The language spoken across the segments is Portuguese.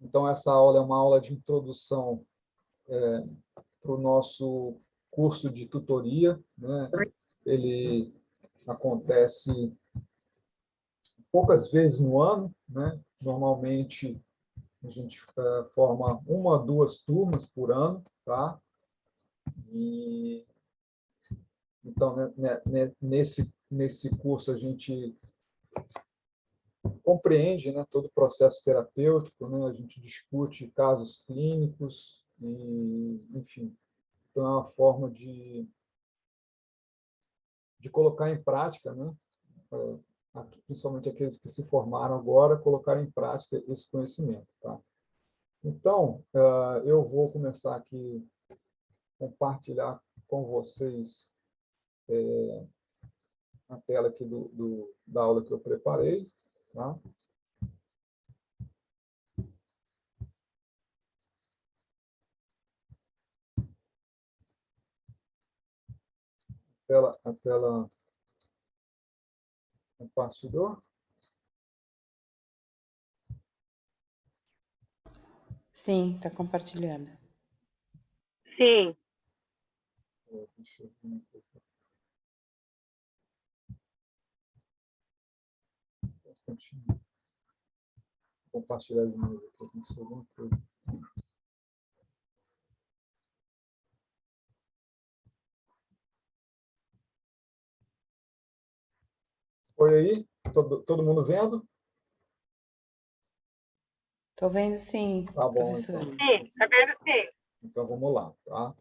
Então, essa aula é uma aula de introdução para o nosso curso de tutoria, né? Ele acontece poucas vezes no ano, né? Normalmente, a gente forma 1 ou 2 turmas por ano, tá? E, então, né, nesse curso, a gente compreende, né, todo o processo terapêutico, né? A gente discute casos clínicos, e, enfim, então é uma forma de colocar em prática, né? Principalmente aqueles que se formaram agora, colocar em prática esse conhecimento. Tá? Então, eu vou começar aqui a compartilhar com vocês a tela aqui da aula que eu preparei. Tá? A tela compartilhou? Sim, está compartilhando. Sim. Deixa eu ver aqui. Compartilhar de novo aqui, um segundo. Foi aí? Todo mundo vendo? Estou vendo sim, Tá bom, professor. então. Sim, tá vendo sim. Então, vamos lá. Tá?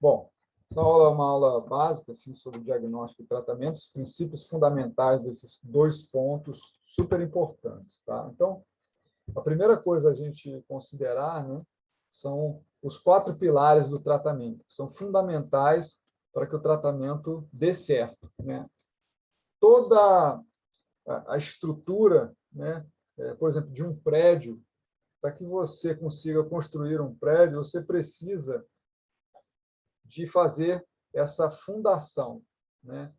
Bom, essa aula é uma aula básica assim, sobre diagnóstico e tratamento, os princípios fundamentais desses 2 pontos super importantes. Tá? Então, a primeira coisa a gente considerar, né, são os 4 pilares do tratamento, que são fundamentais para que o tratamento dê certo. Né? Toda a estrutura, né, por exemplo, de um prédio, para que você consiga construir um prédio, você precisa de fazer essa fundação, né?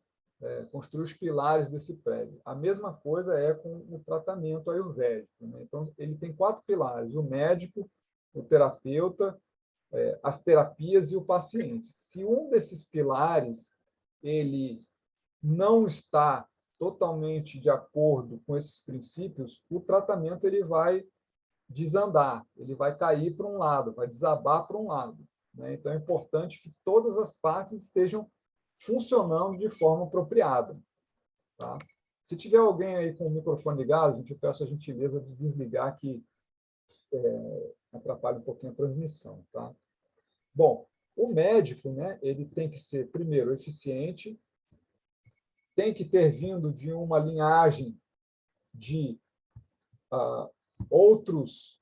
Construir os pilares desse prédio. A mesma coisa é com o tratamento ayurvédico. Né? Então, ele tem 4 pilares: o médico, o terapeuta, as terapias e o paciente. Se um desses pilares ele não está totalmente de acordo com esses princípios, o tratamento ele vai desandar, ele vai cair para um lado, vai desabar para um lado. Né? Então, é importante que todas as partes estejam funcionando de forma apropriada. Tá? Se tiver alguém aí com o microfone ligado, eu peço a gentileza de desligar, que atrapalha um pouquinho a transmissão. Tá? Bom, o médico, né, ele tem que ser, primeiro, eficiente, tem que ter vindo de uma linhagem de outros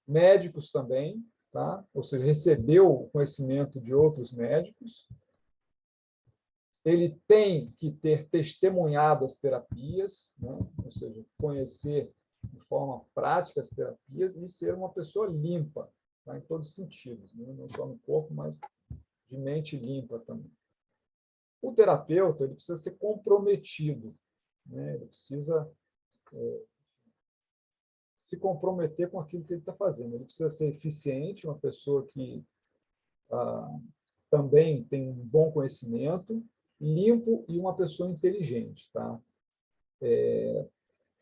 médicos também, tá? Ou seja, recebeu o conhecimento de outros médicos. Ele tem que ter testemunhado as terapias, né? Ou seja, conhecer de forma prática as terapias e ser uma pessoa limpa, tá? Em todos os sentidos, né? Não só no corpo, mas de mente limpa também. O terapeuta ele precisa ser comprometido, né? Ele precisa se comprometer com aquilo que ele está fazendo. Ele precisa ser eficiente, uma pessoa que também tem um bom conhecimento, limpo e uma pessoa inteligente. Tá?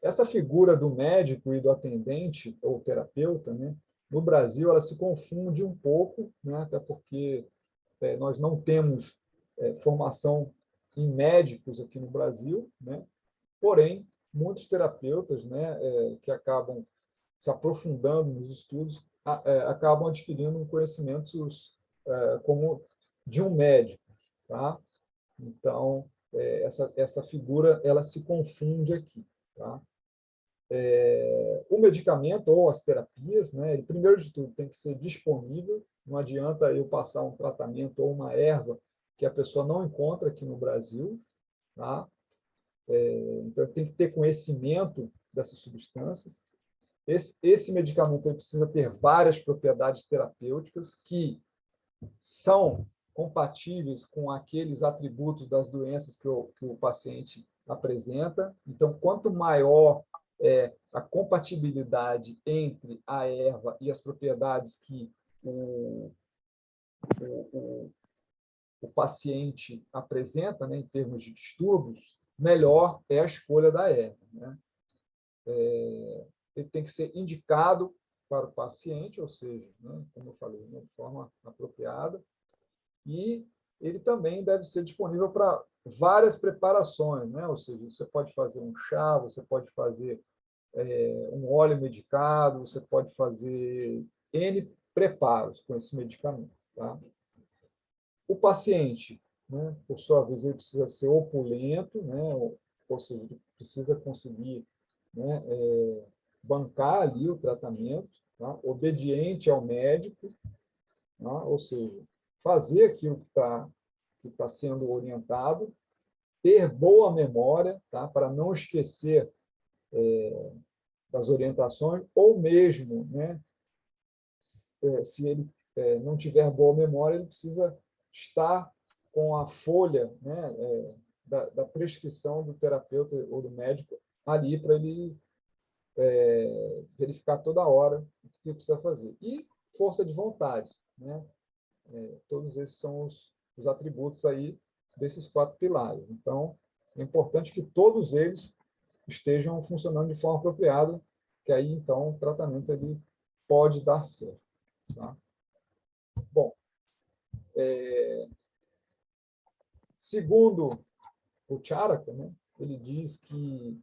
Essa figura do médico e do atendente ou terapeuta, né, no Brasil, ela se confunde um pouco, né, até porque nós não temos formação em médicos aqui no Brasil, né, porém, muitos terapeutas, né, que acabam se aprofundando nos estudos, acabam adquirindo conhecimentos como de um médico. Tá? Então, essa figura ela se confunde aqui. Tá? O medicamento ou as terapias, né, ele, primeiro de tudo, tem que ser disponível. Não adianta eu passar um tratamento ou uma erva que a pessoa não encontra aqui no Brasil. Tá? Então, tem que ter conhecimento dessas substâncias. Esse medicamento ele precisa ter várias propriedades terapêuticas que são compatíveis com aqueles atributos das doenças que o paciente apresenta. Então, quanto maior a compatibilidade entre a erva e as propriedades que o paciente apresenta, né, em termos de distúrbios, melhor é a escolha da erva, né? Ele tem que ser indicado para o paciente, ou seja, né, como eu falei, né, de forma apropriada, e ele também deve ser disponível para várias preparações, né? Ou seja, você pode fazer um chá, você pode fazer um óleo medicado, você pode fazer N preparos com esse medicamento, tá? O paciente, né, por sua vez, ele precisa ser opulento, né, ou seja, ele precisa conseguir, né, bancar ali o tratamento, tá? Obediente ao médico, tá? Ou seja, fazer aquilo que tá sendo orientado, ter boa memória, tá? Para não esquecer das orientações, ou mesmo, né, se ele não tiver boa memória, ele precisa estar com a folha, né, da prescrição do terapeuta ou do médico ali para ele verificar toda hora o que ele precisa fazer. E força de vontade, né? Todos esses são os atributos aí desses 4 pilares. Então, é importante que todos eles estejam funcionando de forma apropriada, que aí, então, o tratamento ele pode dar certo. Tá? Bom, segundo o Charaka, né, ele diz que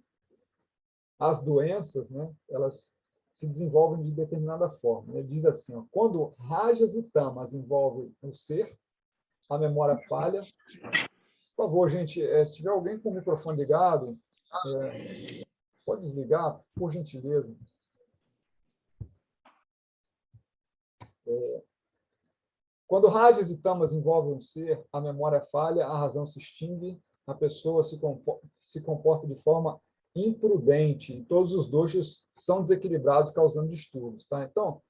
as doenças, né, elas se desenvolvem de determinada forma. Ele diz assim, ó, quando rajas e tamas envolvem o ser, a memória falha. Por favor, gente, se tiver alguém com o microfone ligado, pode desligar, por gentileza. Quando rajas e tamas envolvem o ser, a memória falha, a razão se extingue, a pessoa se comporta de forma imprudente, e todos os doshas são desequilibrados, causando distúrbios. Tá? Então,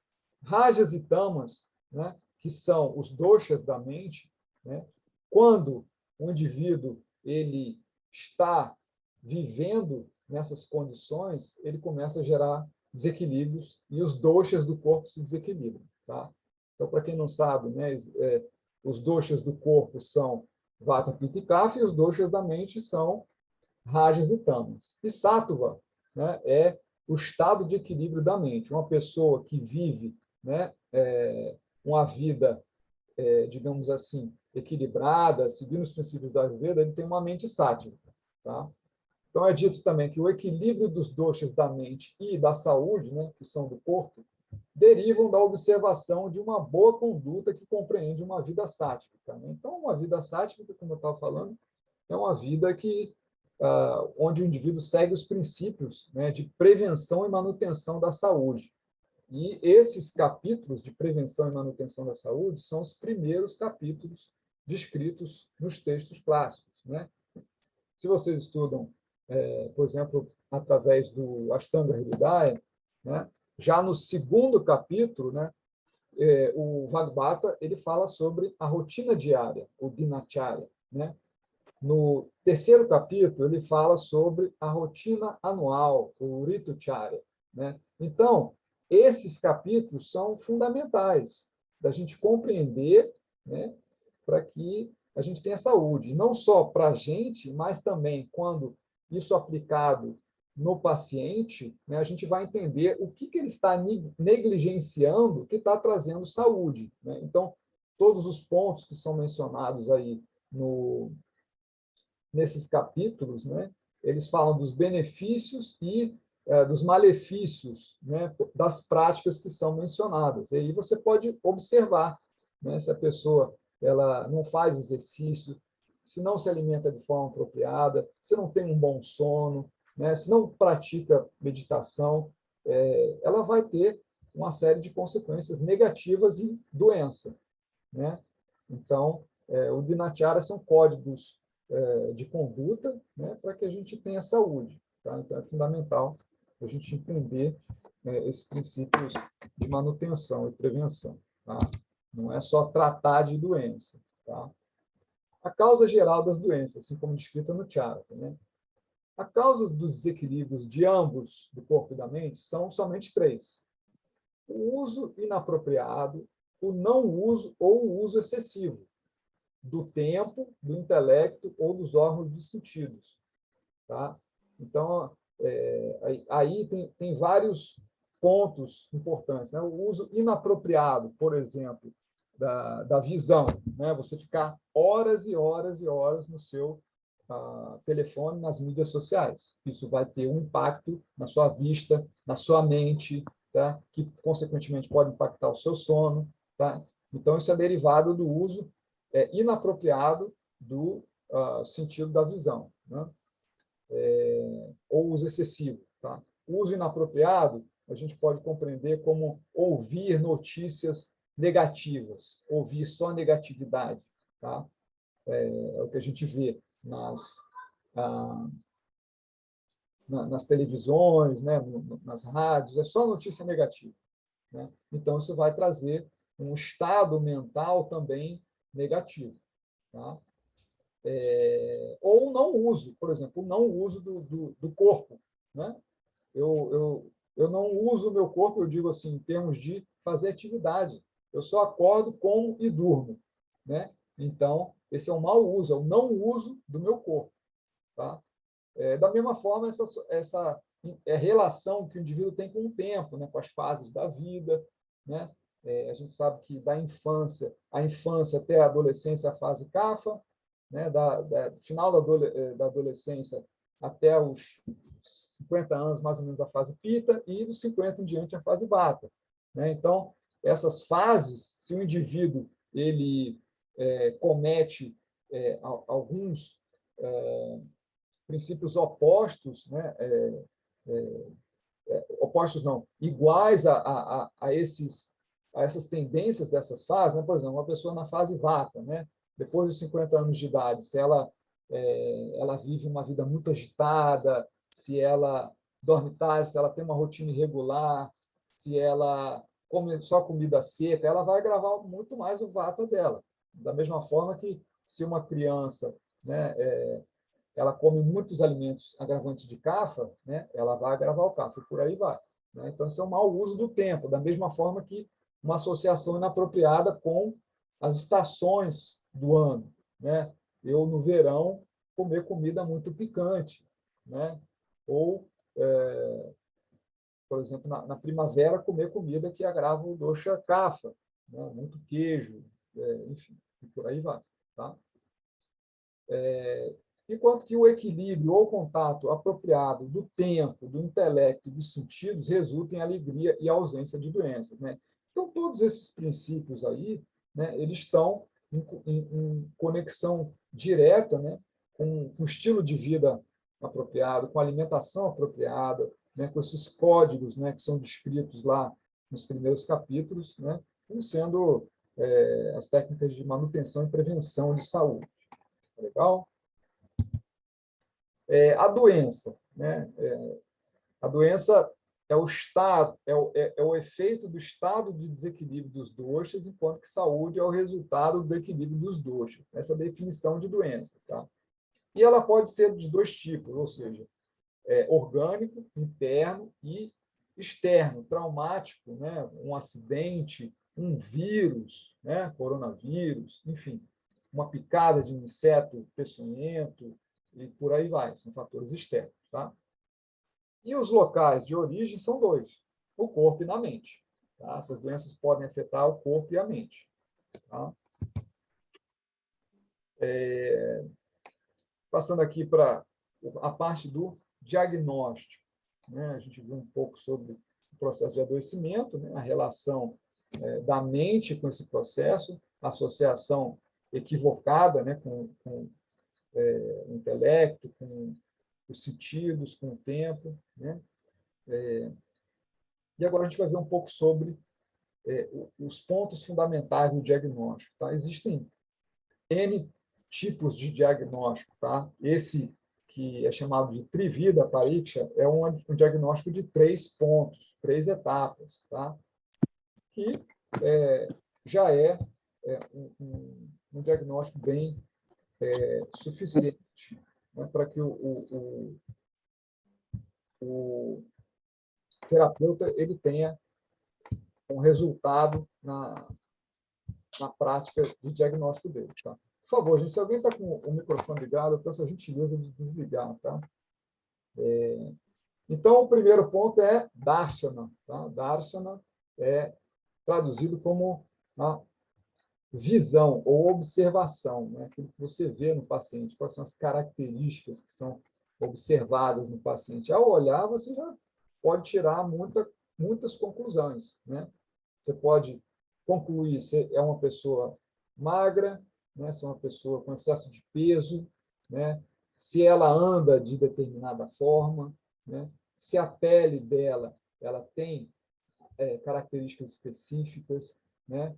rajas e tamas, né, que são os doshas da mente, né, quando o indivíduo ele está vivendo nessas condições, ele começa a gerar desequilíbrios e os doshas do corpo se desequilibram. Tá? Então, para quem não sabe, né, os doshas do corpo são Vata, Pitta e Kapha, e os doshas da mente são Rajas e Tamas. E Sattva, né, é o estado de equilíbrio da mente. Uma pessoa que vive, né, uma vida, digamos assim, equilibrada, seguindo os princípios da Ayurveda, ele tem uma mente sáttvica. Tá? Então, é dito também que o equilíbrio dos doshas da mente e da saúde, né, que são do corpo, derivam da observação de uma boa conduta que compreende uma vida sáttvica. Né? Então, uma vida sáttvica, como eu estava falando, é uma vida onde o indivíduo segue os princípios, né, de prevenção e manutenção da saúde. E esses capítulos de prevenção e manutenção da saúde são os primeiros capítulos descritos nos textos clássicos. Né? Se vocês estudam, por exemplo, através do Ashtanga Hridaya, né, já no segundo capítulo, né, o Vagbata ele fala sobre a rotina diária, o Dinacharya. Né? No terceiro capítulo, ele fala sobre a rotina anual, o Ritucharya. Né? Então, esses capítulos são fundamentais da gente compreender, né, para que a gente tenha saúde. Não só para a gente, mas também quando isso aplicado no paciente, né, a gente vai entender o que ele está negligenciando que está trazendo saúde. Né? Então, todos os pontos que são mencionados aí nesses capítulos, né, eles falam dos benefícios e dos malefícios, né, das práticas que são mencionadas. E aí você pode observar, né, se a pessoa ela não faz exercício, se não se alimenta de forma apropriada, se não tem um bom sono, né, se não pratica meditação, ela vai ter uma série de consequências negativas e doença. Né? Então, o Dinacharya são códigos de conduta, né, para que a gente tenha saúde. Tá? Então, é fundamental a gente entender esses princípios de manutenção e prevenção. Tá? Não é só tratar de doença. Tá? A causa geral das doenças, assim como descrita no Charaka. Né? A causa dos desequilíbrios de ambos, do corpo e da mente, são somente 3. O uso inapropriado, o não uso ou o uso excessivo do tempo, do intelecto ou dos órgãos dos sentidos. Tá? Então, aí tem vários pontos importantes. Né? O uso inapropriado, por exemplo, da visão. Né? Você ficar horas e horas e horas no seu telefone, nas mídias sociais. Isso vai ter um impacto na sua vista, na sua mente, tá? Que, consequentemente, pode impactar o seu sono. Tá? Então, isso é derivado do uso inapropriado do sentido da visão, né? Ou uso excessivo. Tá? O uso inapropriado, a gente pode compreender como ouvir notícias negativas, ouvir só negatividade. Tá? É o que a gente vê nas televisões, né, nas rádios, é só notícia negativa. Né? Então, isso vai trazer um estado mental também negativo. Tá? Ou não uso, por exemplo, o não uso do corpo. Né? Eu não uso o meu corpo, eu digo assim, em termos de fazer atividade. Eu só acordo, como e durmo. Né? Então, esse é um mau uso, é o não uso do meu corpo. Tá? Da mesma forma, essa relação que o indivíduo tem com o tempo, né? Com as fases da vida. Né? A gente sabe que da infância, a infância até a adolescência, a fase CAFA, né? Final da adolescência até os 50 anos, mais ou menos, a fase PITA, e dos 50 em diante, a fase BATA. Né? Então, essas fases, se o indivíduo ele comete alguns princípios opostos, né? Opostos não, iguais a essas tendências dessas fases, né? Por exemplo, uma pessoa na fase vata, né? Depois dos 50 anos de idade, se ela vive uma vida muito agitada, se ela dorme tarde, se ela tem uma rotina irregular, se ela come só comida seca, ela vai agravar muito mais o vata dela. Da mesma forma que se uma criança, né, ela come muitos alimentos agravantes de CAFA, né, ela vai agravar o CAFA, e por aí vai. Né? Então, isso é um mau uso do tempo, da mesma forma que uma associação inapropriada com as estações do ano. Né? Eu, no verão, comer comida muito picante. Né? Ou, por exemplo, na primavera, comer comida que agrava o dosha CAFA, né? Muito queijo, enfim, e por aí vai. Tá? Enquanto que o equilíbrio ou contato apropriado do tempo, do intelecto e dos sentidos resulta em alegria e ausência de doenças. Né? Então, todos esses princípios aí, né, eles estão em conexão direta, né, com o estilo de vida apropriado, com a alimentação apropriada, né, com esses códigos, né, que são descritos lá nos primeiros capítulos, né, como sendo as técnicas de manutenção e prevenção de saúde. Legal? A doença, né? A doença é o estado, é o efeito do estado de desequilíbrio dos doshas, enquanto que saúde é o resultado do equilíbrio dos doshas. Essa é a definição de doença, tá? E ela pode ser de 2 tipos, ou seja, orgânico, interno, e externo, traumático, né? Um acidente, um vírus, né? Coronavírus, enfim, uma picada de um inseto peçonhento, e por aí vai, são fatores externos. Tá? E os locais de origem são 2, o corpo e na mente. Tá? Essas doenças podem afetar o corpo e a mente. Tá? Passando aqui para a parte do diagnóstico. Né? A gente viu um pouco sobre o processo de adoecimento, né? A relação da mente com esse processo, a associação equivocada, né? com o intelecto, com os sentidos, com o tempo. Né? E agora a gente vai ver um pouco sobre os pontos fundamentais do diagnóstico. Tá? Existem N tipos de diagnóstico. Tá? Esse, que é chamado de Trivida Pariksha, é um diagnóstico de 3 pontos, 3 etapas, tá? Que já é um diagnóstico bem suficiente, né, para que o o terapeuta ele tenha um resultado na prática de diagnóstico dele. Tá? Por favor, gente, se alguém está com o microfone ligado, eu peço a gentileza de desligar. Tá? Então, o primeiro ponto é Darshana. Tá? Darshana é traduzido como a visão ou observação, né? Aquilo que você vê no paciente, quais são as características que são observadas no paciente. Ao olhar, você já pode tirar muitas conclusões. Né? Você pode concluir se é uma pessoa magra, né? Se é uma pessoa com excesso de peso, né? Se ela anda de determinada forma, né? Se a pele dela ela tem características específicas, né?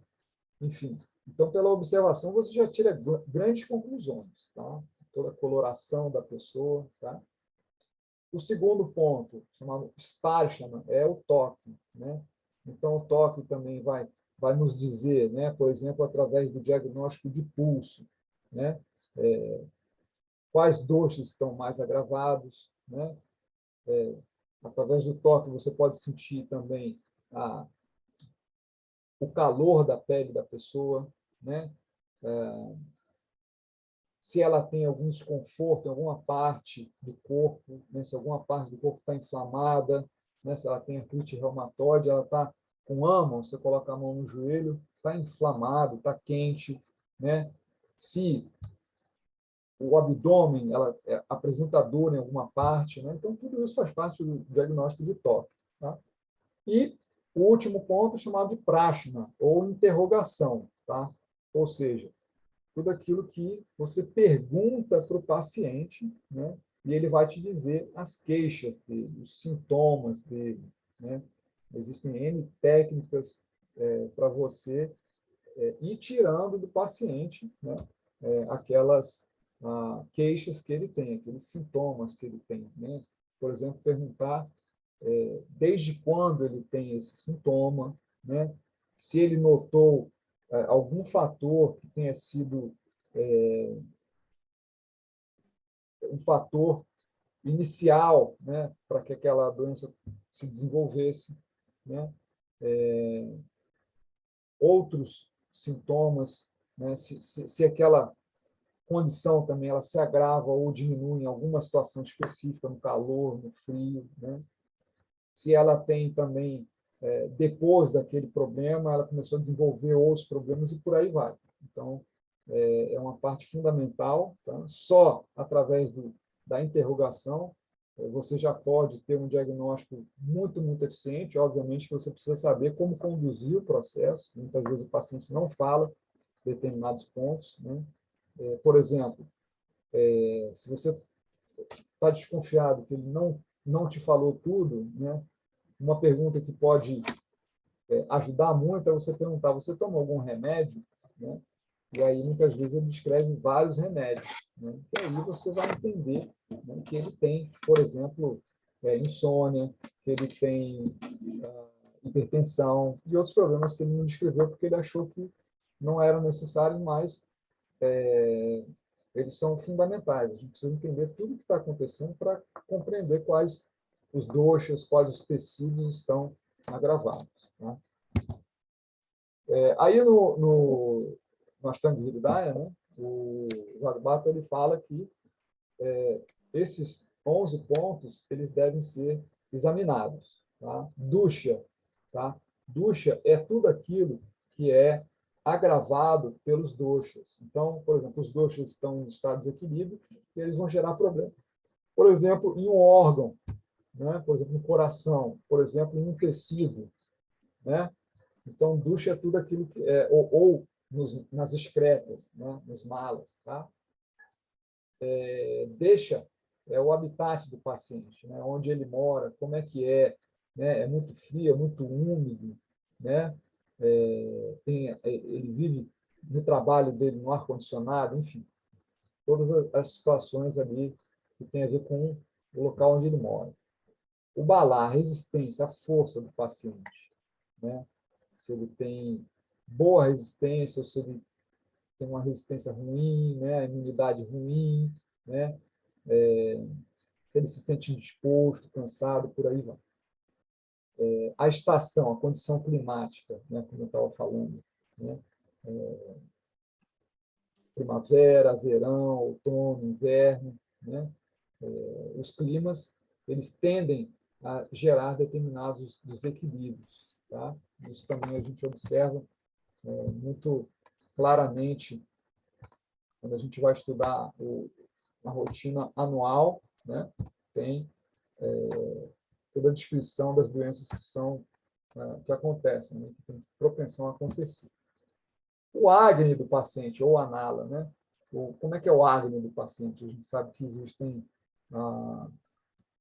Enfim. Então, pela observação, você já tira grandes conclusões, tá? Toda a coloração da pessoa, tá? O segundo ponto, chamado Sparshana, é o toque, né? Então, o toque também vai nos dizer, né? Por exemplo, através do diagnóstico de pulso, né? Quais doxas estão mais agravados, né? Através do toque, você pode sentir também o calor da pele da pessoa, né? Se ela tem algum desconforto em alguma parte do corpo, né? Se alguma parte do corpo está inflamada, né? Se ela tem artrite reumatoide, ela está com âmon, você coloca a mão no joelho, está inflamado, está quente, né? Se o abdômen ela apresenta dor em alguma parte, né? Então tudo isso faz parte do diagnóstico de toque, tá? E o último ponto chamado de prashna, ou interrogação, tá? Ou seja, tudo aquilo que você pergunta para o paciente, né? E ele vai te dizer as queixas dele, os sintomas dele, né? Existem N técnicas para você ir tirando do paciente, né? Aquelas queixas que ele tem, aqueles sintomas que ele tem, né? Por exemplo, perguntar desde quando ele tem esse sintoma, né? Se ele notou algum fator que tenha sido um fator inicial, né, para que aquela doença se desenvolvesse, né? Outros sintomas, né? Se aquela condição também ela se agrava ou diminui em alguma situação específica, no calor, no frio, né? Se ela tem também, depois daquele problema, ela começou a desenvolver outros problemas e por aí vai. Então, é uma parte fundamental. Tá? Só através da interrogação você já pode ter um diagnóstico muito, muito eficiente. Obviamente que você precisa saber como conduzir o processo. Muitas vezes o paciente não fala determinados pontos. Né? Por exemplo, se você está desconfiado que ele não te falou tudo, né? Uma pergunta que pode ajudar muito é você perguntar, você toma algum remédio? Né? E aí, muitas vezes, ele descreve vários remédios. Né? E aí você vai entender, né, que ele tem, por exemplo, insônia, que ele tem hipertensão e outros problemas que ele não descreveu porque ele achou que não eram necessários, mas eles são fundamentais. A gente precisa entender tudo o que está acontecendo para compreender quais os doshas, quais os tecidos estão agravados. Tá? Aí, no Ashtanga Hridaya, né, o Vagbata ele fala que esses 11 pontos eles devem ser examinados. Tá? Dusha. Tá? Dusha é tudo aquilo que é agravado pelos doshas. Então, por exemplo, os doshas estão em estado de desequilíbrio e eles vão gerar problema. Por exemplo, em um órgão, né? Por exemplo, no coração, por exemplo, em um tecido. Né? Então, dusha é tudo aquilo que ou nas excretas, né? Nos malas. Tá? Deixa o habitat do paciente, né? Onde ele mora, como é que né? É muito frio, é muito úmido, né? Ele vive no trabalho dele no ar-condicionado, enfim, todas as situações ali que tem a ver com o local onde ele mora. O balá, a resistência, a força do paciente, né? Se ele tem boa resistência ou se ele tem uma resistência ruim, né? A imunidade ruim, né? se ele se sente indisposto, cansado, por aí vai. A estação, a condição climática, né, como eu estava falando, né, primavera, verão, outono, inverno, né, os climas, eles tendem a gerar determinados desequilíbrios. Tá? Isso também a gente observa muito claramente quando a gente vai estudar a rotina anual, né? Tem toda a descrição das doenças que acontecem, né? Que tem propensão a acontecer. O acne do paciente, ou anala, né? Como é que é o acne do paciente? A gente sabe que existem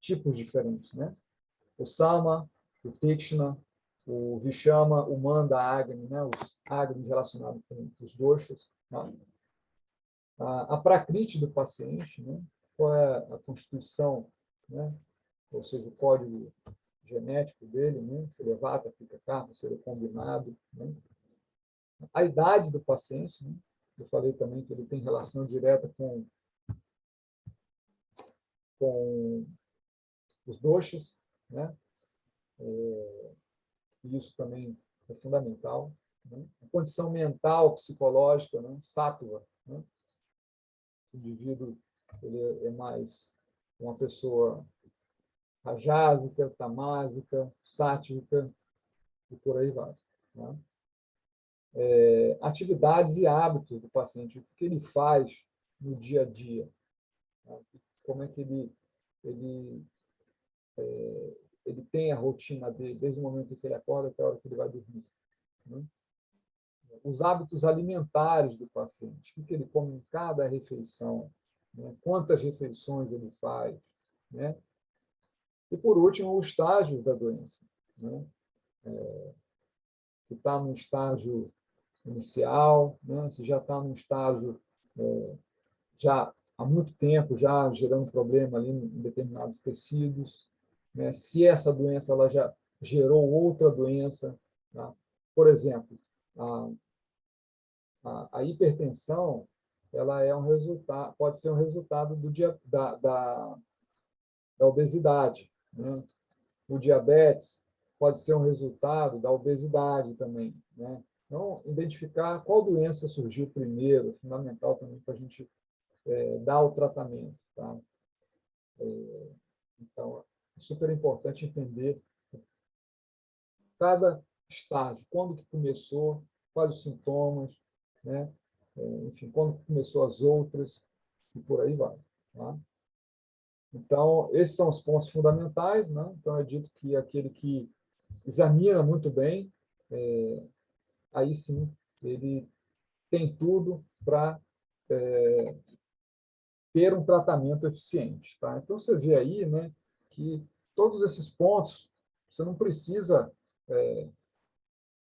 tipos diferentes, né? O Sama, o Tikshna, o Vishama, o Manda Agni, né? Os agnis relacionados com os doshas. Tá? A prakriti do paciente, né? Qual é a constituição, né? Ou seja, o código genético dele, né? Se ele é vata, fica kapha, se ele é combinado. Né? A idade do paciente, né? Eu falei também que ele tem relação direta com os doshas, né? Isso também é fundamental. Né? A condição mental, psicológica, né? Sattva, né? O indivíduo ele é mais uma pessoa rajásica, tamásica, sátrica, e por aí vai. Né? Atividades e hábitos do paciente, o que ele faz no dia a dia, né? Como é que ele tem a rotina dele, desde o momento em que ele acorda até a hora que ele vai dormir. Né? Os hábitos alimentares do paciente, o que ele come em cada refeição, né? Quantas refeições ele faz, né? E, por último, o estágio da doença. Né? Se está no estágio inicial, né? Se já está no estágio já há muito tempo, já gerando problema ali em determinados tecidos, né? Se essa doença ela já gerou outra doença. Tá? Por exemplo, a hipertensão ela é pode ser um resultado da obesidade. Né? O diabetes pode ser um resultado da obesidade também. Né? Então, identificar qual doença surgiu primeiro, é fundamental também para a gente dar o tratamento. Tá? Então, é super importante entender cada estágio, quando que começou, quais os sintomas, né? Enfim, quando começou as outras, e por aí vai. Tá? Então, esses são os pontos fundamentais. Né? Então, eu digo que aquele que examina muito bem, aí sim, ele tem tudo para ter um tratamento eficiente. Tá? Então, você vê aí, né, que todos esses pontos, você não precisa,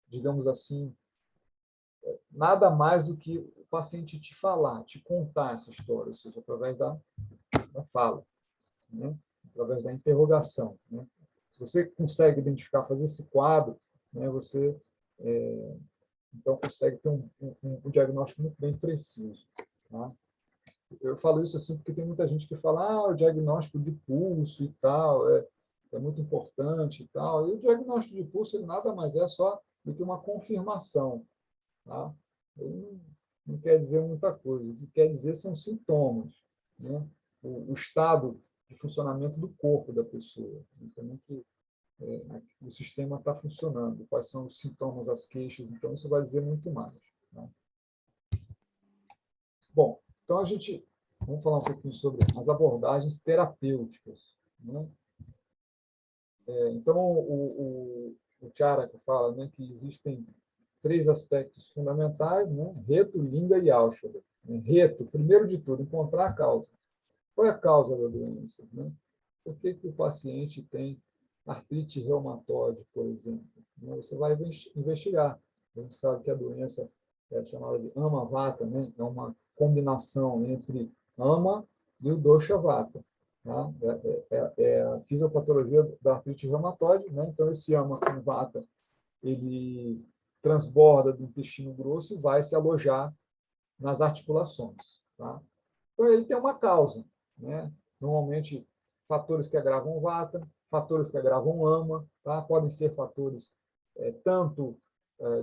digamos assim, nada mais do que o paciente te falar, te contar essa história, ou seja, através da fala, né? Através da interrogação. Né? Se você consegue identificar, fazer esse quadro, né, você então consegue ter um diagnóstico muito bem preciso. Tá? Eu falo isso assim porque tem muita gente que fala o diagnóstico de pulso e tal é muito importante e tal. E o diagnóstico de pulso ele nada mais é só do que uma confirmação. Tá? Ele não quer dizer muita coisa. O que quer dizer são sintomas, né? O estado de funcionamento do corpo da pessoa. Também que o sistema está funcionando, quais são os sintomas, as queixas. Então, isso vai dizer muito mais. Tá? Bom, então vamos falar um pouquinho sobre as abordagens terapêuticas. Né? Então, o Charaka fala, né, que existem 3 aspectos fundamentais, né? Reto, Linga e Aushadha. Reto, primeiro de tudo, encontrar a causa. Qual é a causa da doença? Né? Por que o paciente tem artrite reumatoide, por exemplo? Você vai investigar. A gente sabe que a doença é chamada de Ama-Vata, né? É uma combinação entre Ama e o Dosha-Vata. Tá? É a fisiopatologia da artrite reumatoide. Né? Então, esse Ama com Vata, ele transborda do intestino grosso e vai se alojar nas articulações. Tá? Então, ele tem uma causa. Né? Normalmente, fatores que agravam vata, fatores que agravam ama, tá? Podem ser fatores tanto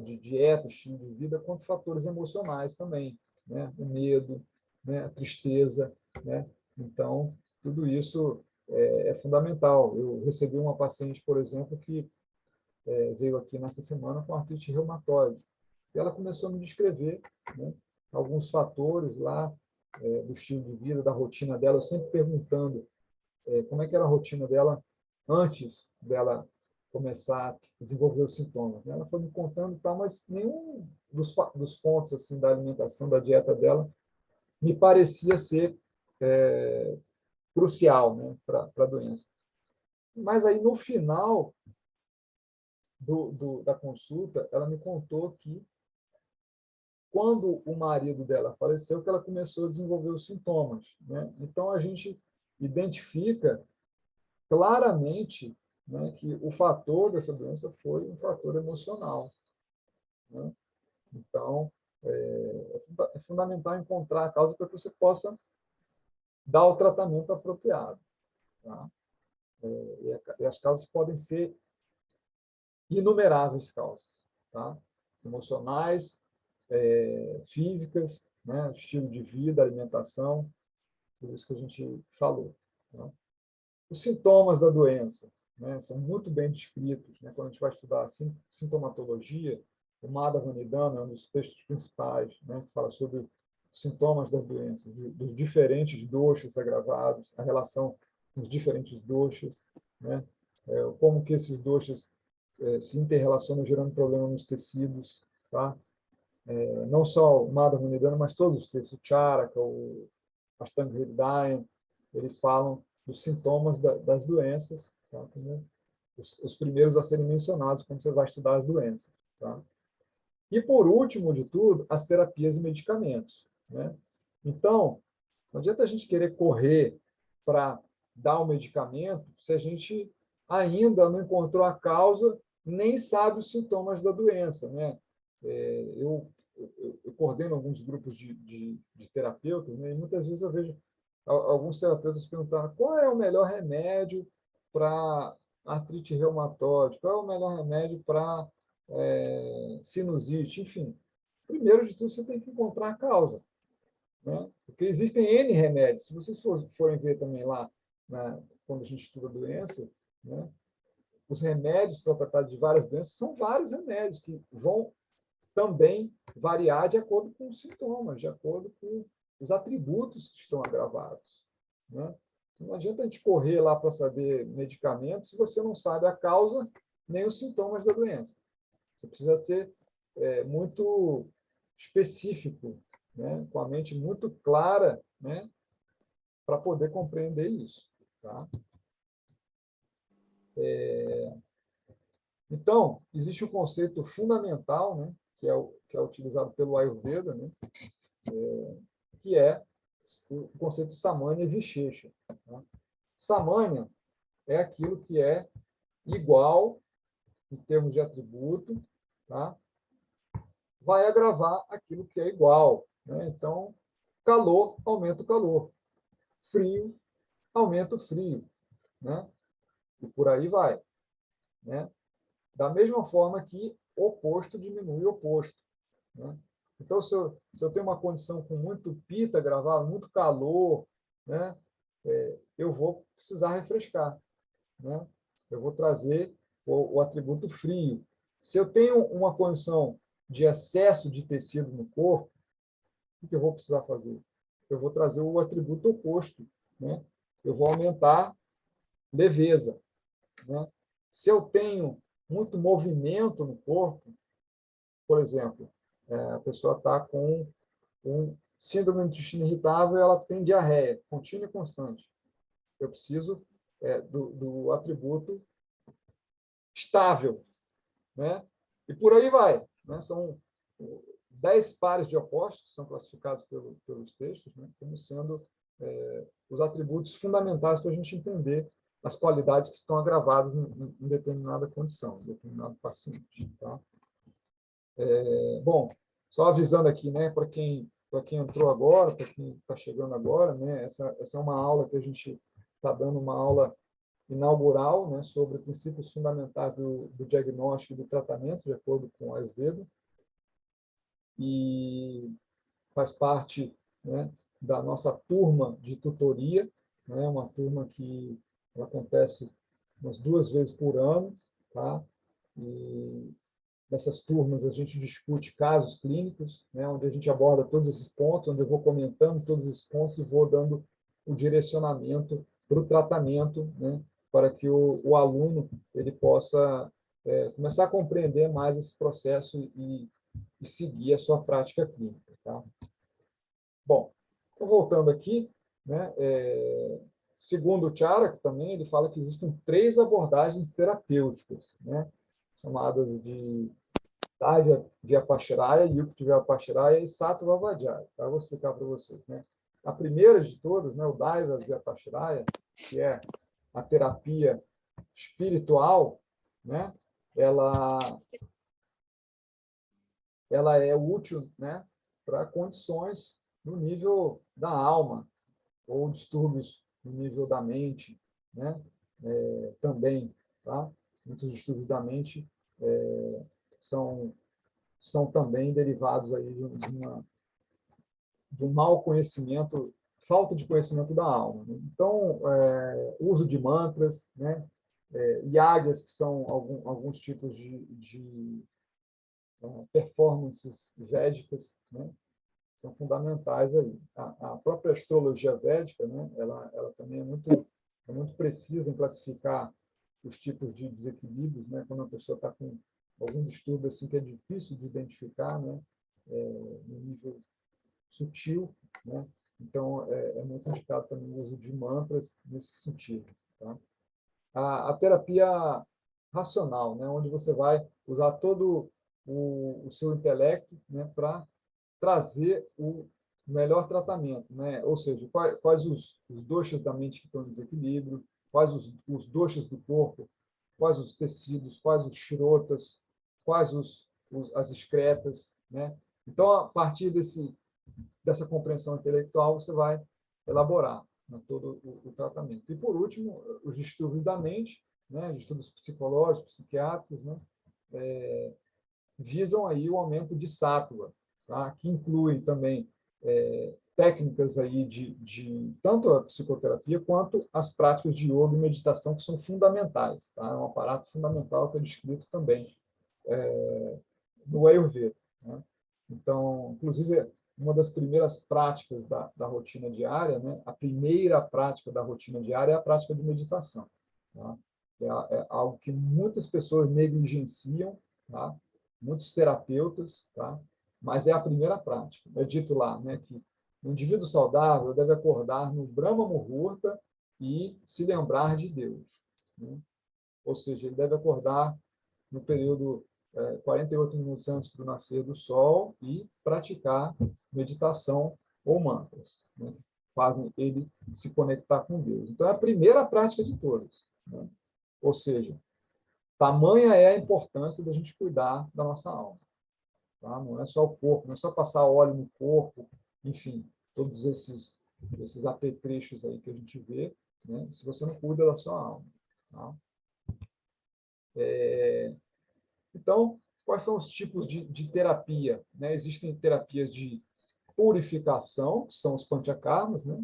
de dieta, estilo de vida, quanto fatores emocionais também, né? O medo, né? A tristeza, né? Então, tudo isso é fundamental. Eu recebi uma paciente, por exemplo, que veio aqui nessa semana com artrite reumatoide. E ela começou a me descrever, né, alguns fatores lá do estilo de vida, da rotina dela, eu sempre perguntando como é que era a rotina dela antes dela começar a desenvolver os sintomas. Ela foi me contando e tal, mas nenhum dos pontos assim da alimentação, da dieta dela, me parecia ser crucial, né, para a doença. Mas aí, no final da consulta, ela me contou que, quando o marido dela faleceu, que ela começou a desenvolver os sintomas, né? Então, a gente identifica claramente, né, que o fator dessa doença foi um fator emocional, né? Então, é fundamental encontrar a causa para que você possa dar o tratamento apropriado, tá? E as causas podem ser inumeráveis causas, tá? Emocionais, físicas, né? Estilo de vida, alimentação, tudo isso que a gente falou, tá? Os sintomas da doença, né, são muito bem descritos, né? Quando a gente vai estudar sintomatologia, o Madhavan Nidana é um dos textos principais, né, que fala sobre os sintomas das doenças, dos diferentes doshas agravados, a relação com os diferentes doshas, né, como que esses doshas se interrelacionam gerando problema nos tecidos, tá? Não só o Madhavan Nidana, mas todos os textos, o Charaka, o Ashtanga Hridaya, eles falam dos sintomas das doenças, tá? Os primeiros a serem mencionados quando você vai estudar as doenças, tá? E, por último de tudo, as terapias e medicamentos, né? Então, não adianta a gente querer correr para dar o medicamento se a gente ainda não encontrou a causa, nem sabe os sintomas da doença, né? Eu coordeno alguns grupos de terapeutas, né? E muitas vezes eu vejo alguns terapeutas perguntaram qual é o melhor remédio para artrite reumatoide, qual é o melhor remédio para sinusite, enfim. Primeiro de tudo, você tem que encontrar a causa, né? Porque existem N remédios. Se vocês forem ver também lá, quando a gente estuda a doença, né, os remédios para tratar de várias doenças são vários remédios que vão também variar de acordo com os sintomas, de acordo com os atributos que estão agravados, né? Não adianta a gente correr lá para saber medicamentos se você não sabe a causa nem os sintomas da doença. Você precisa ser muito específico, né? Com a mente muito clara, né? Para poder compreender isso, tá? Então, existe um conceito fundamental, né? Que é utilizado pelo Ayurveda, né? Que é o conceito de Samanya e Vishesha. Tá? Samanya é aquilo que é igual em termos de atributo, tá? Vai agravar aquilo que é igual, né? Então, calor aumenta o calor, frio aumenta o frio, né? E por aí vai, né? Da mesma forma que oposto diminui o oposto, né? Então, se eu tenho uma condição com muito pita gravado, muito calor, né? Eu vou precisar refrescar, né? Eu vou trazer o atributo frio. Se eu tenho uma condição de excesso de tecido no corpo, o que eu vou precisar fazer? Eu vou trazer o atributo oposto, né? Eu vou aumentar leveza, né? Se eu tenho muito movimento no corpo, por exemplo, a pessoa está com síndrome do intestino irritável e ela tem diarreia contínua e constante. Eu preciso do atributo estável, né? E por aí vai, né? São 10 pares de opostos que são classificados pelos textos, né? Como sendo os atributos fundamentais para a gente entender as qualidades que estão agravadas em determinada condição, em determinado paciente, tá? Bom, só avisando aqui, né, para quem entrou agora, para quem está chegando agora, né, essa é uma aula que a gente está dando uma aula inaugural, né, sobre princípios fundamentais do diagnóstico e do tratamento, de acordo com o Ayurveda, e faz parte, né, da nossa turma de tutoria, né, uma turma que acontece umas 2 vezes por ano, tá? E nessas turmas a gente discute casos clínicos, né, onde a gente aborda todos esses pontos, onde eu vou comentando todos esses pontos e vou dando o direcionamento para o tratamento, né, para que o aluno ele possa começar a compreender mais esse processo e seguir a sua prática clínica. Tá? Bom, então, voltando aqui, né, segundo o Charak também, ele fala que existem 3 abordagens terapêuticas, né, chamadas de Daiva Vyapashraya, Yukti Vyapashraya e Sattva Vajaya. Tá? Eu vou explicar para vocês. Né? A primeira de todas, né, o Daiva Vyapashraya, que é a terapia espiritual, né, ela é útil, né, para condições no nível da alma, ou distúrbios no nível da mente, né, também. Tá? Muitos distúrbios da mente são também derivados aí de um mau conhecimento, falta de conhecimento da alma. Né? Então, uso de mantras, né? Yagas, que são alguns tipos de performances védicas, né? São fundamentais aí. A própria astrologia védica, né? Ela também é muito precisa em classificar os tipos de desequilíbrios, né? Quando a pessoa está com algum distúrbio assim que é difícil de identificar, né? No nível sutil, né? Então é muito indicado também o uso de mantras nesse sentido. Tá? A terapia racional, né? Onde você vai usar todo o seu intelecto, né? Para trazer o melhor tratamento, né? Ou seja, quais os doshas da mente que estão em desequilíbrio, quais os doshas do corpo, quais os tecidos, quais os shrotas, quais as excretas, né? Então, a partir dessa compreensão intelectual, você vai elaborar, né, todo o tratamento. E, por último, os distúrbios da mente, né, distúrbios psicológicos, psiquiátricos, né, visam aí o aumento de sáttva, tá? Que incluem também técnicas aí de tanto a psicoterapia quanto as práticas de yoga e meditação, que são fundamentais. Tá? É um aparato fundamental que é descrito também no Ayurveda. Né? Então, inclusive, uma das primeiras práticas da rotina diária, né? A primeira prática da rotina diária é a prática de meditação. Tá? É algo que muitas pessoas negligenciam, tá? Muitos terapeutas, tá? Mas é a primeira prática. É dito lá, né, que o indivíduo saudável deve acordar no Brahma Muhurta e se lembrar de Deus. Né? Ou seja, ele deve acordar no período 48 minutos antes do nascer do sol e praticar meditação ou mantras, né, que fazem ele se conectar com Deus. Então, é a primeira prática de todas. Né? Ou seja, tamanha é a importância da gente cuidar da nossa alma. Tá? Não é só o corpo, não é só passar óleo no corpo, enfim, todos esses apetrechos aí que a gente vê, né, se você não cuida da sua alma. Tá? Então, quais são os tipos de terapia? Né? Existem terapias de purificação, que são os panchakarmas, né?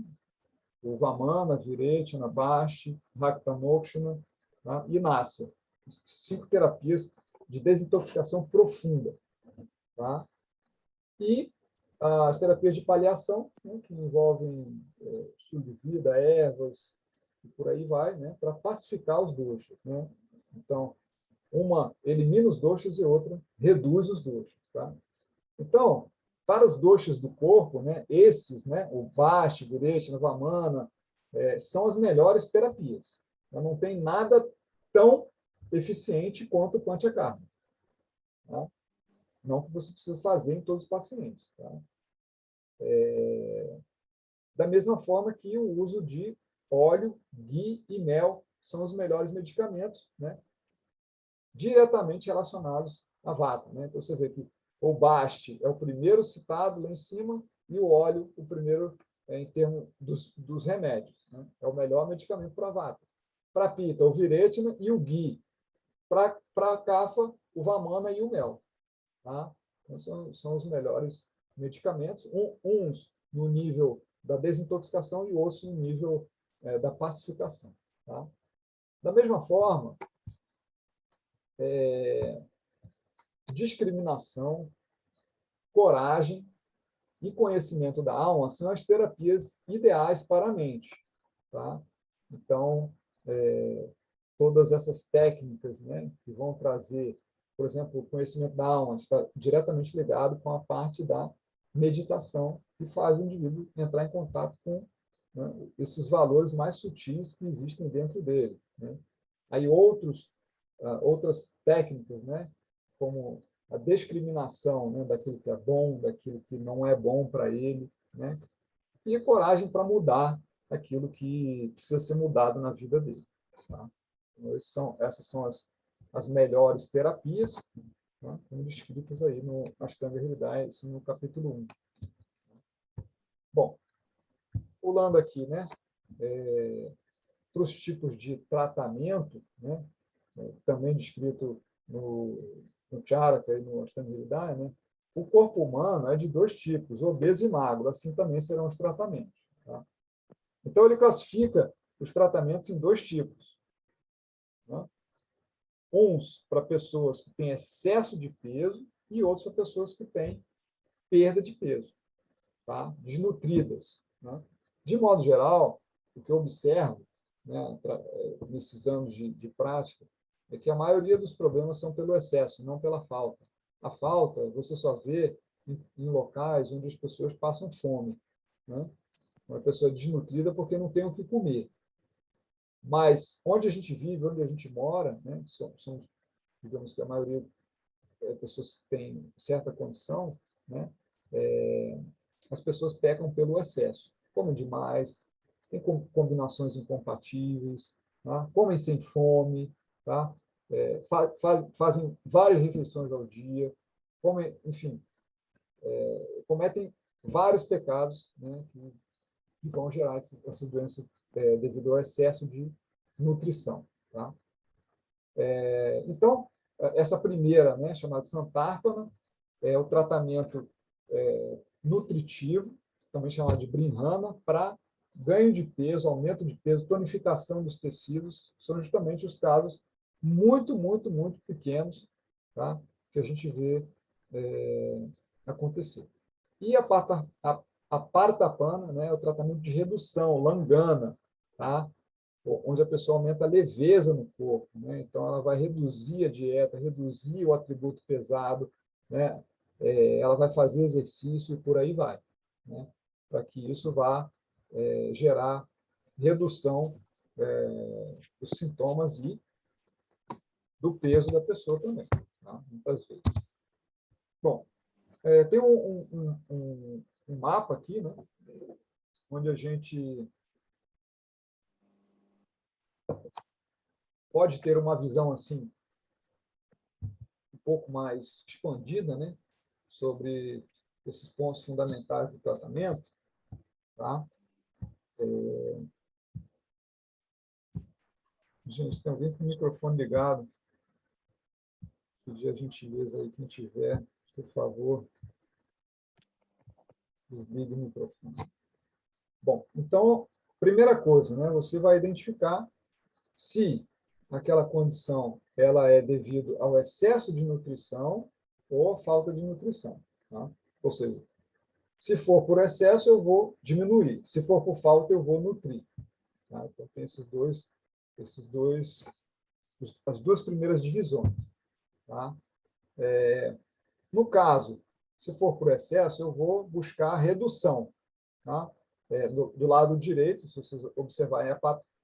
O Vamana, Virechana, Bhakti, Rakta Mokshana, tá? E Nasa. 5 terapias de desintoxicação profunda. Tá? E as terapias de paliação, né? Que envolvem estilo de vida, ervas, e por aí vai, né? Para pacificar os doshas. Né? Então, uma elimina os doshas e outra reduz os doshas. Tá? Então, para os doshas do corpo, né, esses, né, o Bhakti, Virechana, Vamana, são as melhores terapias. Não tem nada tão eficiente quanto o Panchakarma. Tá? Não que você precisa fazer em todos os pacientes. Tá? Da mesma forma que o uso de óleo, ghee e mel são os melhores medicamentos, né, diretamente relacionados à vata. Né? Então, você vê que o Bhakti é o primeiro citado lá em cima e o óleo o primeiro em termos dos remédios, né? É o melhor medicamento para vata. Para pita, o viretina e o ghee. Para a cafa, o vamana e o mel. Tá? Então, são os melhores medicamentos, uns no nível da desintoxicação e outros no nível da pacificação. Tá? Da mesma forma, discriminação, coragem e conhecimento da alma são as terapias ideais para a mente. Tá? Então, todas essas técnicas, né, que vão trazer, por exemplo, o conhecimento da alma está diretamente ligado com a parte da meditação, que faz o indivíduo entrar em contato com, né, esses valores mais sutis que existem dentro dele. Né? Aí outras técnicas, né, como a discriminação, né, daquilo que é bom, daquilo que não é bom para ele, né, e a coragem para mudar aquilo que precisa ser mudado na vida dele. Tá? Então, essas são as melhores terapias, né, como descritas aí no Ashtanga Hridaya, isso no capítulo 1. Bom, pulando aqui, né, para os tipos de tratamento, né, também descrito no Charaka e no Ashtanga Hridaya, né, o corpo humano é de dois tipos, obeso e magro, assim também serão os tratamentos. Tá? Então, ele classifica os tratamentos em dois tipos. Né? Uns para pessoas que têm excesso de peso e outros para pessoas que têm perda de peso, tá? Desnutridas. Né? De modo geral, o que eu observo, né, nesses anos de prática é que a maioria dos problemas são pelo excesso, não pela falta. A falta você só vê em locais onde as pessoas passam fome. Né? Uma pessoa desnutrida porque não tem o que comer. Mas onde a gente vive, onde a gente mora, né, são, digamos que a maioria das pessoas que têm certa condição, né, as pessoas pecam pelo excesso. Comem demais, têm combinações incompatíveis, tá? Comem sem fome, tá? Fazem várias refeições ao dia, comem, enfim, cometem vários pecados, né, que vão gerar essas doenças devido ao excesso de nutrição. Tá? Então, essa primeira, né, chamada Santarpana, é o tratamento nutritivo, também chamado de Brinrana, para ganho de peso, aumento de peso, tonificação dos tecidos, são justamente os casos muito, muito, muito pequenos, tá, que a gente vê acontecer. E a Partapana, né, é o tratamento de redução, Langana, tá? Onde a pessoa aumenta a leveza no corpo. Né? Então, ela vai reduzir a dieta, reduzir o atributo pesado, né? Ela vai fazer exercício e por aí vai. Né? Para que isso vá gerar redução dos sintomas e do peso da pessoa também, tá? Muitas vezes. Bom, tem um mapa aqui, né? Onde a gente pode ter uma visão assim um pouco mais expandida, né, sobre esses pontos fundamentais do tratamento, tá? Gente, tem alguém com o microfone ligado? Pedir a gentileza aí, quem tiver, por favor, desligue o microfone. Bom, então, primeira coisa, né, você vai identificar se aquela condição ela é devido ao excesso de nutrição ou à falta de nutrição. Tá? Ou seja, se for por excesso, eu vou diminuir. Se for por falta, eu vou nutrir. Tá? Então, tem as duas primeiras divisões. Tá? No caso, se for por excesso, eu vou buscar redução. Tá? Do lado direito, se vocês observarem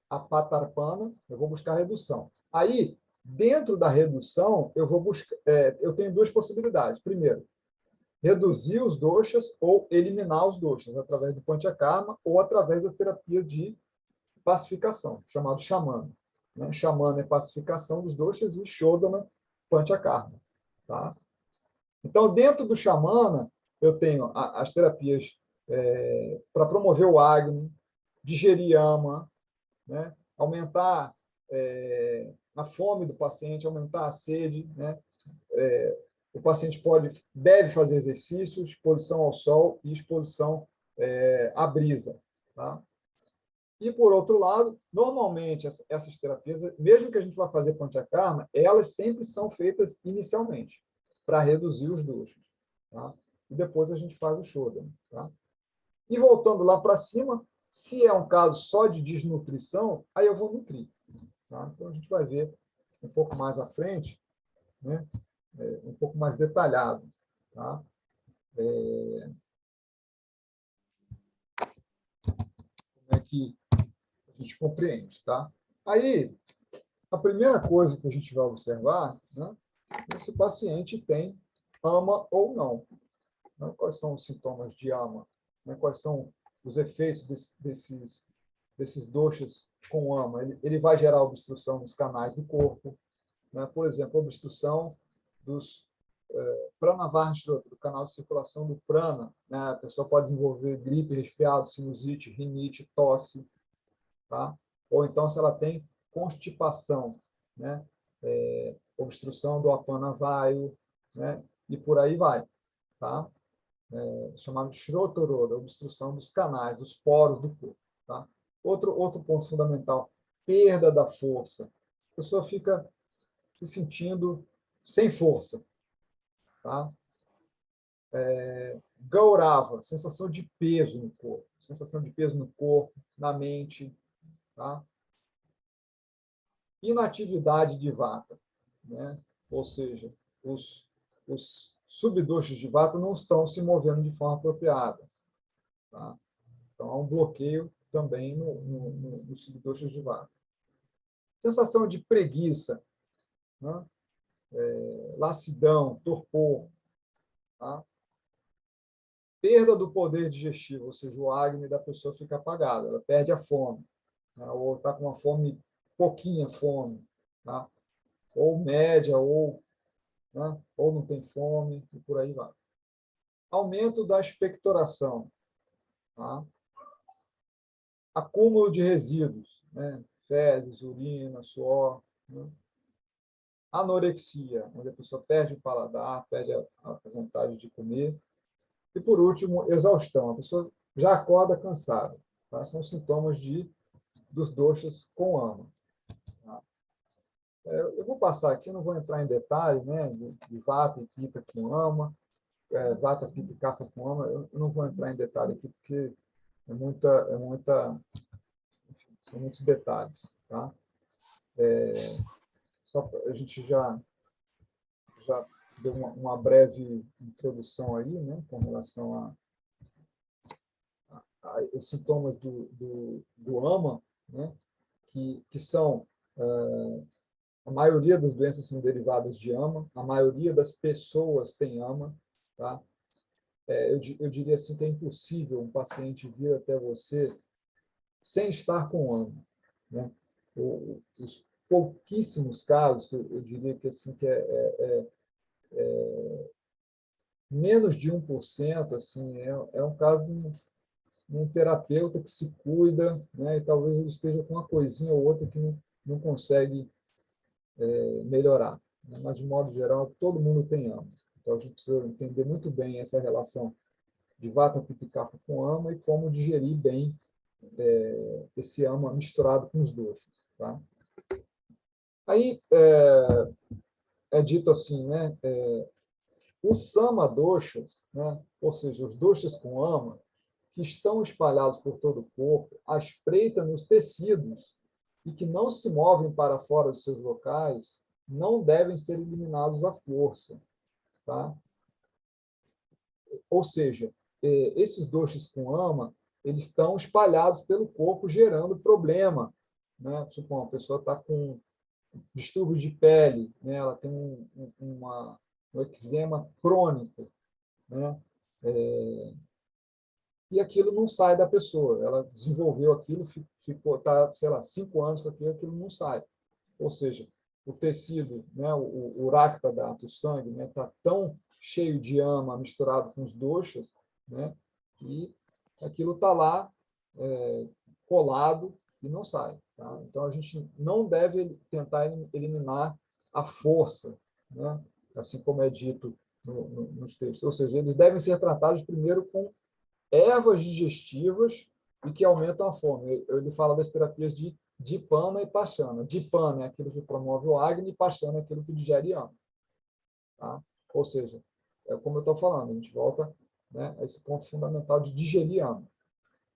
a Patarpana, eu vou buscar redução. Aí, dentro da redução, eu tenho duas possibilidades. Primeiro, reduzir os doshas ou eliminar os doshas, através do Panchakarma ou através das terapias de pacificação, chamado Shamana. Né? Shamana é pacificação dos doshas e Shodhana, Panchakarma. Tá? Então, dentro do Shamana, eu tenho as terapias para promover o Agni, digerir ama, né? Aumentar a fome do paciente, aumentar a sede, né? O paciente deve fazer exercício, exposição ao sol e exposição à brisa, tá? E, por outro lado, normalmente, essas terapias, mesmo que a gente vá fazer panchakarma, elas sempre são feitas inicialmente, para reduzir os doshas, tá? E depois a gente faz o shodhana, tá? E voltando lá para cima, se é um caso só de desnutrição, aí eu vou nutrir, tá? Então, a gente vai ver um pouco mais à frente, né? Um pouco mais detalhado, tá? Como é que a gente compreende, tá? Aí, a primeira coisa que a gente vai observar, né, é se o paciente tem ama ou não, né? Quais são os sintomas de ama, né? Quais são os efeitos desses doshas com ama. Ele vai gerar obstrução nos canais do corpo, né? Por exemplo, obstrução dos pranavarshra, do canal de circulação do prana, né? A pessoa pode desenvolver gripe, resfriado, sinusite, rinite, tosse, tá? Ou então, se ela tem constipação, né? Obstrução do apana vayu, né? E por aí vai, tá? Chamado shrotorora, obstrução dos canais, dos poros do corpo, tá? Outro ponto fundamental, perda da força. A pessoa fica se sentindo sem força, tá? Gaurava, sensação de peso no corpo, sensação de peso no corpo, na mente, tá? Inatividade de vata, né? Ou seja, os subdoshas de vata não estão se movendo de forma apropriada, tá? Então, há um bloqueio também nos subdoshas de vata. Sensação de preguiça, né? Lassidão, torpor, tá? Perda do poder digestivo, ou seja, o Agni da pessoa fica apagado, ela perde a fome, né? Ou está com uma fome, pouquinha fome, tá? Ou média, né? Ou não tem fome, e por aí vai. Aumento da expectoração, tá? Acúmulo de resíduos, né? Fezes, urina, suor, né? Anorexia, onde a pessoa perde o paladar, perde a vontade de comer. E, por último, exaustão. A pessoa já acorda cansada, tá? São sintomas dos doshas com ama, tá? Eu vou passar aqui, não vou entrar em detalhe, né, de vata e pitta com ama, vata, pitta e kapha com ama. Eu não vou entrar em detalhe aqui, porque são muitos detalhes, tá? Só a gente já deu uma breve introdução aí, né, com relação a os sintomas do ama, né, que são a maioria das doenças são derivadas de ama, a maioria das pessoas tem ama, tá? Eu diria assim que é impossível um paciente vir até você sem estar com ama, né? Os pouquíssimos casos, eu diria que assim que menos de 1%, assim, é um caso de um terapeuta que se cuida, né? E talvez ele esteja com uma coisinha ou outra que não consegue melhorar, né? Mas, de modo geral, todo mundo tem ama. Então, a gente precisa entender muito bem essa relação de vata, pitta e kapha com ama e como digerir bem esse ama misturado com os doshas, tá? Aí é dito assim, né? Os sama doshas, né? Ou seja, os doshas com ama, que estão espalhados por todo o corpo, à espreita nos tecidos e que não se movem para fora dos seus locais, não devem ser eliminados à força, tá? Ou seja, esses doshas com ama, eles estão espalhados pelo corpo, gerando problema, né? Supomos, a pessoa está com distúrbio de pele, né? Ela tem um eczema crônico, né? E aquilo não sai da pessoa. Ela desenvolveu aquilo, tá, sei lá, 5 anos com aquilo não sai. Ou seja, o tecido, né, o racta data, o sangue, né, está tão cheio de ama misturado com os doshas, né, e aquilo está lá colado e não sai. Tá? Então, a gente não deve tentar eliminar a força, né? Assim como é dito nos textos. Ou seja, eles devem ser tratados primeiro com ervas digestivas e que aumentam a fome. Ele fala das terapias de Dipana e Pachana. Dipana é aquilo que promove o Agni e Pachana é aquilo que digere Ama. Tá? Ou seja, é como eu estou falando, a gente volta, né, a esse ponto fundamental de digerir Ama.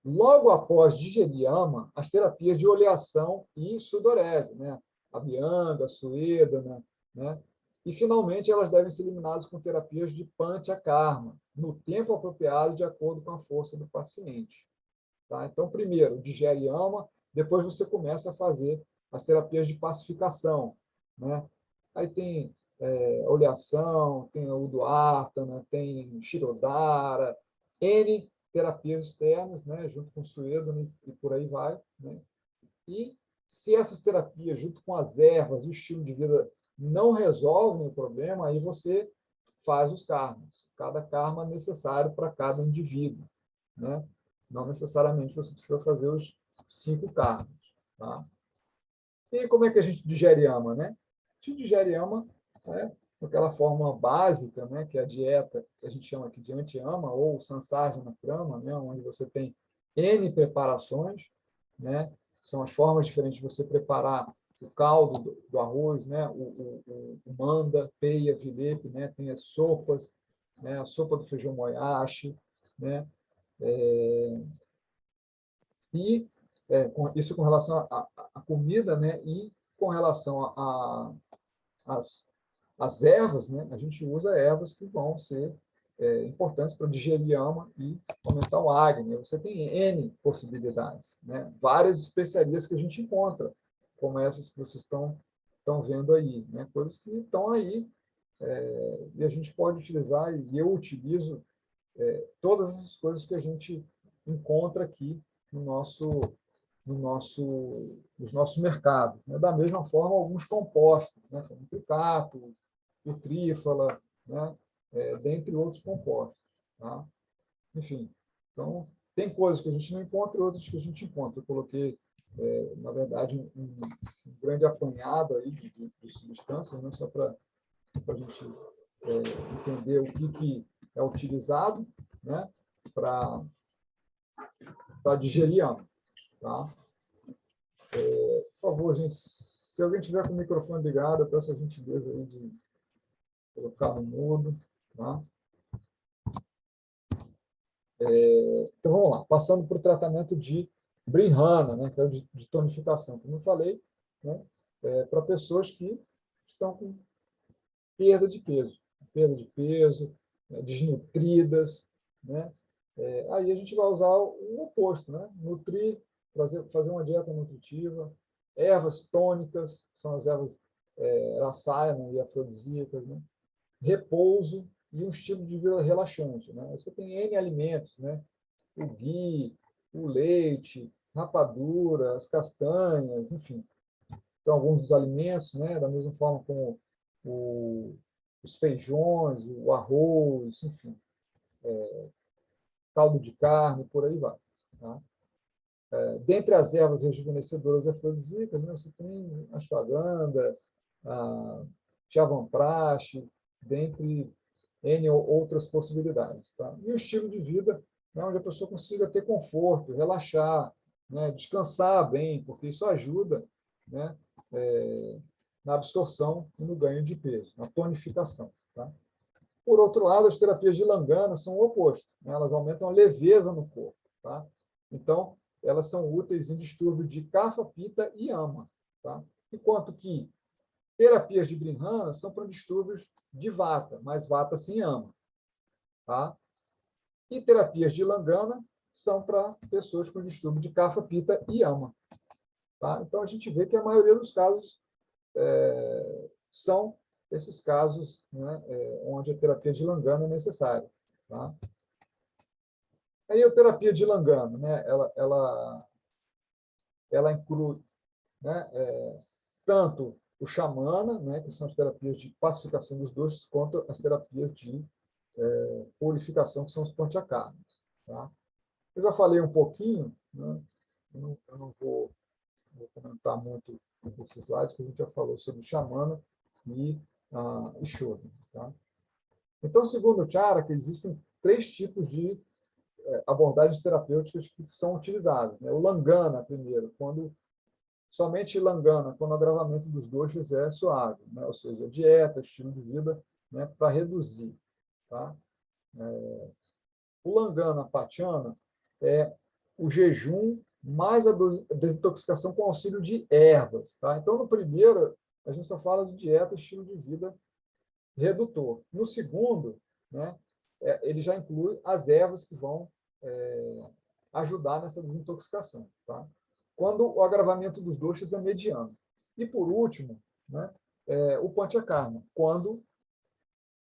Logo após digerir Ama, as terapias de oleação e sudorese, né? Abhyanga, Suedana, né? E, finalmente, elas devem ser eliminadas com terapias de Panchakarma, no tempo apropriado, de acordo com a força do paciente. Tá? Então, primeiro, digere Ama, depois você começa a fazer as terapias de pacificação. Né? Aí tem oleação, tem Uduartana, tem Shirodhara, N terapias externas, né? Junto com o Suedana e por aí vai. Né? E se essas terapias, junto com as ervas e o estilo de vida, não resolvem o problema, aí você faz os karmas. Cada karma é necessário para cada indivíduo. Né? Não necessariamente você precisa fazer os 5 karmas. Tá? E como é que a gente digere Ama? Né? A gente digere Ama com aquela forma básica, né? Que é a dieta que a gente chama aqui de anti-ama, ou Sansarjana Krama, né? Onde você tem N preparações, né? São as formas diferentes de você preparar o caldo do arroz, né? O manda, peia, vilepe, né? Tem as sopas, né? A sopa do feijão moyashi, né? E isso com relação à comida, né? E com relação às ervas, né? A gente usa ervas que vão ser importantes para digerir Ama e aumentar o Agni. Você tem N possibilidades, né? Várias especiarias que a gente encontra, como essas que vocês estão vendo aí, né? Coisas que estão aí e a gente pode utilizar, e eu utilizo todas essas coisas que a gente encontra aqui nos nossos mercados. Né? Da mesma forma, alguns compostos, né? Como o tricato, o trífala, né? Dentre outros compostos. Tá? Enfim, então, tem coisas que a gente não encontra e outras que a gente encontra. Eu coloquei, na verdade, um grande apanhado aí de substâncias, né? Só para a gente entender o que é utilizado, né? Para digerir Ama. Tá? Por favor, gente, se alguém tiver com o microfone ligado, eu peço a gentileza aí de colocar no mudo. Tá? Então, vamos lá. Passando para o tratamento de Brihana, né, que é o de tonificação. Como eu falei, né, para pessoas que estão com perda de peso, desnutridas. Né? Aí a gente vai usar o oposto, né? Nutrir, fazer uma dieta nutritiva, ervas tônicas, que são as ervas rasayana e afrodisíacas, né? Repouso e um estilo de vida relaxante. Né? Você tem N alimentos, né? O ghee, o leite, rapadura, as castanhas, enfim. Então, alguns dos alimentos, né? Da mesma forma como os feijões, o arroz, enfim. Caldo de carne, por aí vai. Tá? Dentre as ervas rejuvenescedoras afrodisíacas, né, você tem a ashwagandha, a chyavanprash, dentre N outras possibilidades. Tá? E o estilo de vida, né, onde a pessoa consiga ter conforto, relaxar, né, descansar bem, porque isso ajuda, né, na absorção e no ganho de peso, na tonificação. Tá? Por outro lado, as terapias de Langana são o oposto, né? Elas aumentam a leveza no corpo. Tá? Então, elas são úteis em distúrbio de Kapha, Pitta e Ama. Tá? Enquanto que terapias de Brihana são para distúrbios de Vata, mas Vata sem Ama. Tá? E terapias de Langana são para pessoas com distúrbio de Kapha, Pitta e Ama. Tá? Então, a gente vê que a maioria dos casos são esses casos, né, onde a terapia de Langana é necessária. Tá? Aí a terapia de Langana, né, ela inclui, né, tanto o xamana, né, que são as terapias de pacificação dos doces, quanto as terapias de purificação, que são os panchakarmas. Tá? Eu já falei um pouquinho, né? Eu não vou comentar muito esses slides, que a gente já falou sobre Xamana e Shodan. Tá? Então, segundo o Charaka, existem 3 tipos de abordagens terapêuticas que são utilizadas. Né? O Langana, primeiro, somente Langana, quando o agravamento dos doshas é suave, né? Ou seja, dieta, estilo de vida, né? Para reduzir. Tá? O Langana Pachana é o jejum mais a desintoxicação com auxílio de ervas. Tá? Então, no primeiro, a gente só fala de dieta, estilo de vida redutor. No segundo, né, ele já inclui as ervas que vão ajudar nessa desintoxicação. Tá? Quando o agravamento dos doshas é mediano. E, por último, né, o Panchakarma, quando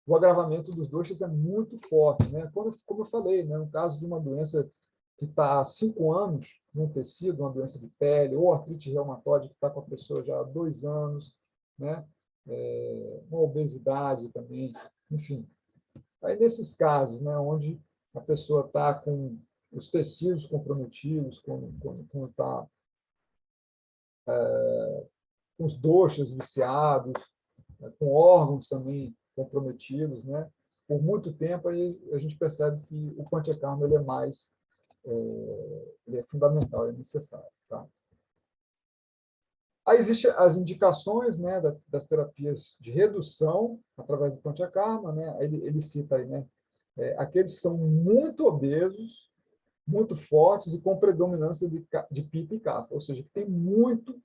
o agravamento dos doshas é muito forte. Né? Como eu falei, né, no caso de uma doença que está há 5 anos no tecido, uma doença de pele, ou artrite reumatoide que está com a pessoa já há 2 anos, né? Uma obesidade também, enfim. Aí, nesses casos, né, onde a pessoa está com os tecidos comprometidos, quando está com os doshas viciados, né, com órgãos também comprometidos, né? Por muito tempo, aí a gente percebe que o Panchakarma ele é fundamental, é necessário. Tá? Aí existem as indicações, né, das terapias de redução através do Panchakarma, né? Ele cita aí, né, aqueles que são muito obesos, muito fortes e com predominância de Pitta e Kapha, ou seja, que tem muito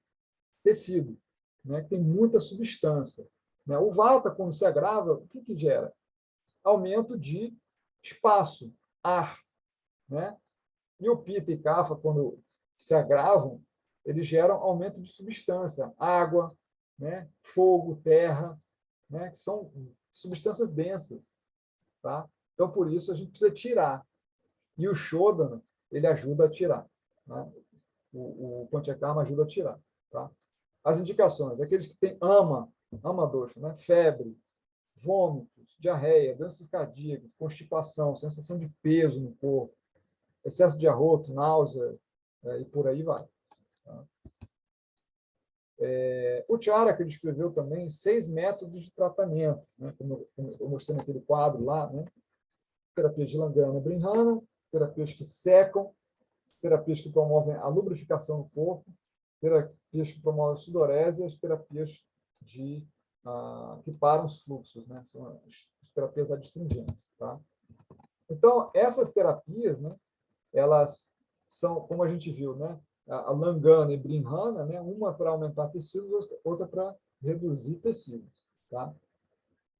tecido, né, que tem muita substância. Né? O Vata, quando se agrava, o que gera? Aumento de espaço, ar. Né? E o Pitta e Kapha, quando se agravam, eles geram aumento de substância, água, né? Fogo, terra, né? Que são substâncias densas. Tá? Então, por isso, a gente precisa tirar. E o Shodana, ele ajuda a tirar. Né? O Panchakarma ajuda a tirar. Tá? As indicações, aqueles que têm ama dosha, né? Febre, vômitos, diarreia, doenças cardíacas, constipação, sensação de peso no corpo, excesso de arroto, náusea, e por aí vai. Tá? O Charaka descreveu também 6 métodos de tratamento, né? Como eu mostrei naquele quadro lá, né? Terapias de Langana Brihana, terapias que secam, terapias que promovem a lubrificação do corpo, terapias que promovem a sudorese e as terapias que param os fluxos, né? São as terapias adstringentes. Tá? Então, essas terapias, né, elas são, como a gente viu, né, a Langana e Brihana, né, uma para aumentar tecidos, outra para reduzir tecidos. Tá?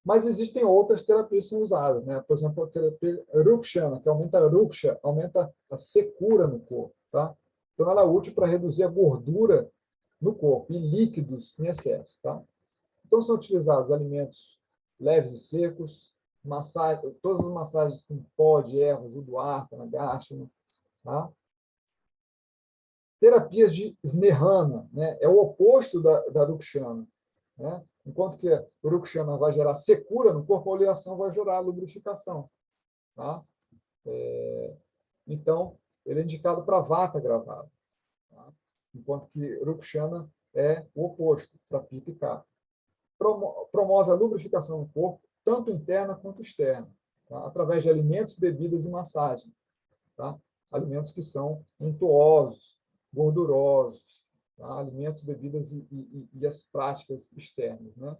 Mas existem outras terapias que são usadas. Né? Por exemplo, a terapia Rukshana, que aumenta a Ruksha, aumenta a secura no corpo. Tá? Então, ela é útil para reduzir a gordura no corpo e líquidos em excesso. Tá? Então, são utilizados alimentos leves e secos, todas as massagens com pó de ervas, uduartana, gashana. Tá? Terapias de Snehana, né? É o oposto da Rukshana. Né? Enquanto que a Rukshana vai gerar secura no corpo, a oleação vai gerar lubrificação. Tá? Então, ele é indicado para vata gravado. Tá? Enquanto que Rukshana é o oposto, para Pitta e Kapha. Promove a lubrificação do corpo, tanto interna quanto externa, tá? Através de alimentos, bebidas e massagem. Tá? Alimentos que são untuosos, gordurosos, tá? Alimentos, bebidas e as práticas externas. Né?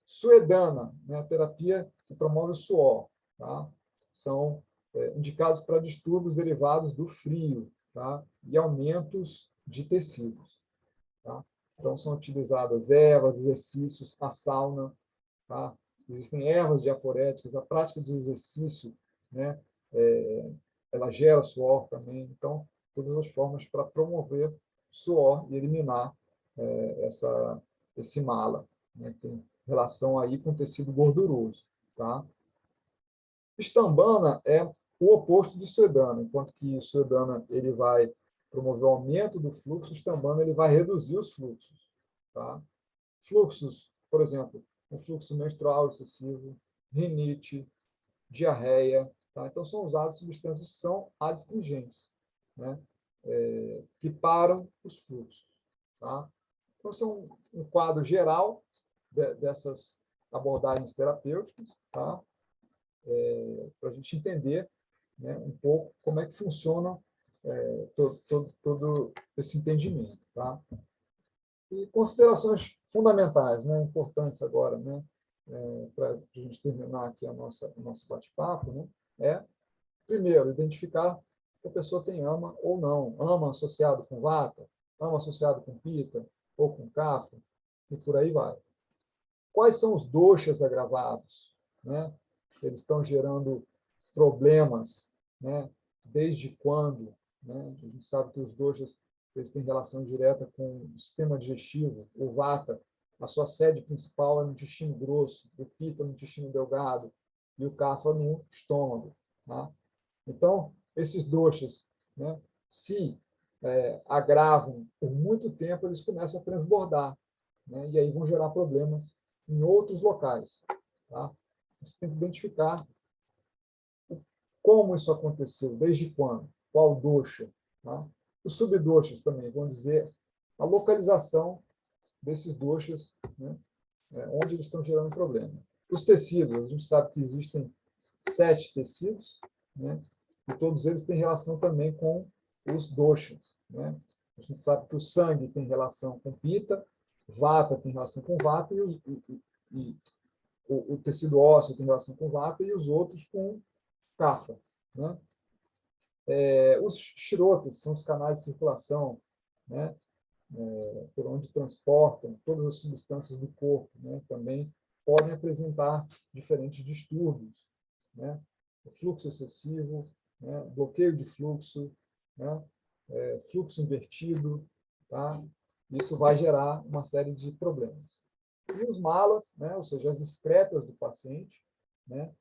Suedana, né? A terapia que promove o suor. Tá? São indicados para distúrbios derivados do frio, tá? E aumentos de tecidos. Tá? Então, são utilizadas ervas, exercícios, a sauna. Tá? Existem ervas diaporéticas, a prática de exercício, né? Ela gera suor também. Então, todas as formas para promover suor e eliminar esse mala, né? Tem relação aí com tecido gorduroso. Tá? Estambana é o oposto de Suedana, enquanto que Suedana ele vai promover o aumento do fluxo, Estambana ele vai reduzir os fluxos. Tá? Fluxos, por exemplo, um fluxo menstrual excessivo, rinite, diarreia, Tá? Então, são usadas substâncias que são adstringentes, né? Que param os fluxos. Tá? Então, esse é um quadro geral dessas abordagens terapêuticas, tá? Para a gente entender, né, um pouco como é que funciona todo esse entendimento. Tá? E considerações fundamentais, né, importantes agora, né, para a gente terminar aqui o nosso bate-papo, né, primeiro, identificar se a pessoa tem ama ou não. Ama associado com vata, ama associado com pita ou com kapha, e por aí vai. Quais são os doshas agravados? Né? Eles estão gerando problemas, né? Desde quando? Né? A gente sabe que os doshas eles têm relação direta com o sistema digestivo. O vata, a sua sede principal é no intestino grosso, o pita no intestino delgado e o kapha no estômago. Tá? Então, esses doshas, né, se agravam por muito tempo, eles começam a transbordar, né, e aí vão gerar problemas em outros locais. Tá? Você tem que identificar como isso aconteceu, desde quando, qual dosha. Tá? Os subdoshas também vão dizer a localização desses doshas, né, onde eles estão gerando problema. Os tecidos, a gente sabe que existem 7 tecidos, né, e todos eles têm relação também com os doshas. Né? A gente sabe que o sangue tem relação com pita, vata tem relação com vata, e o tecido ósseo tem relação com vata, e os outros com kapha. Né? Os shirotas são os canais de circulação, né? Por onde transportam todas as substâncias do corpo, né? Também podem apresentar diferentes distúrbios, né? Fluxo excessivo, né? Bloqueio de fluxo, né? Fluxo invertido, tá? Isso vai gerar uma série de problemas. E os malas, né? Ou seja, as excretas do paciente, né?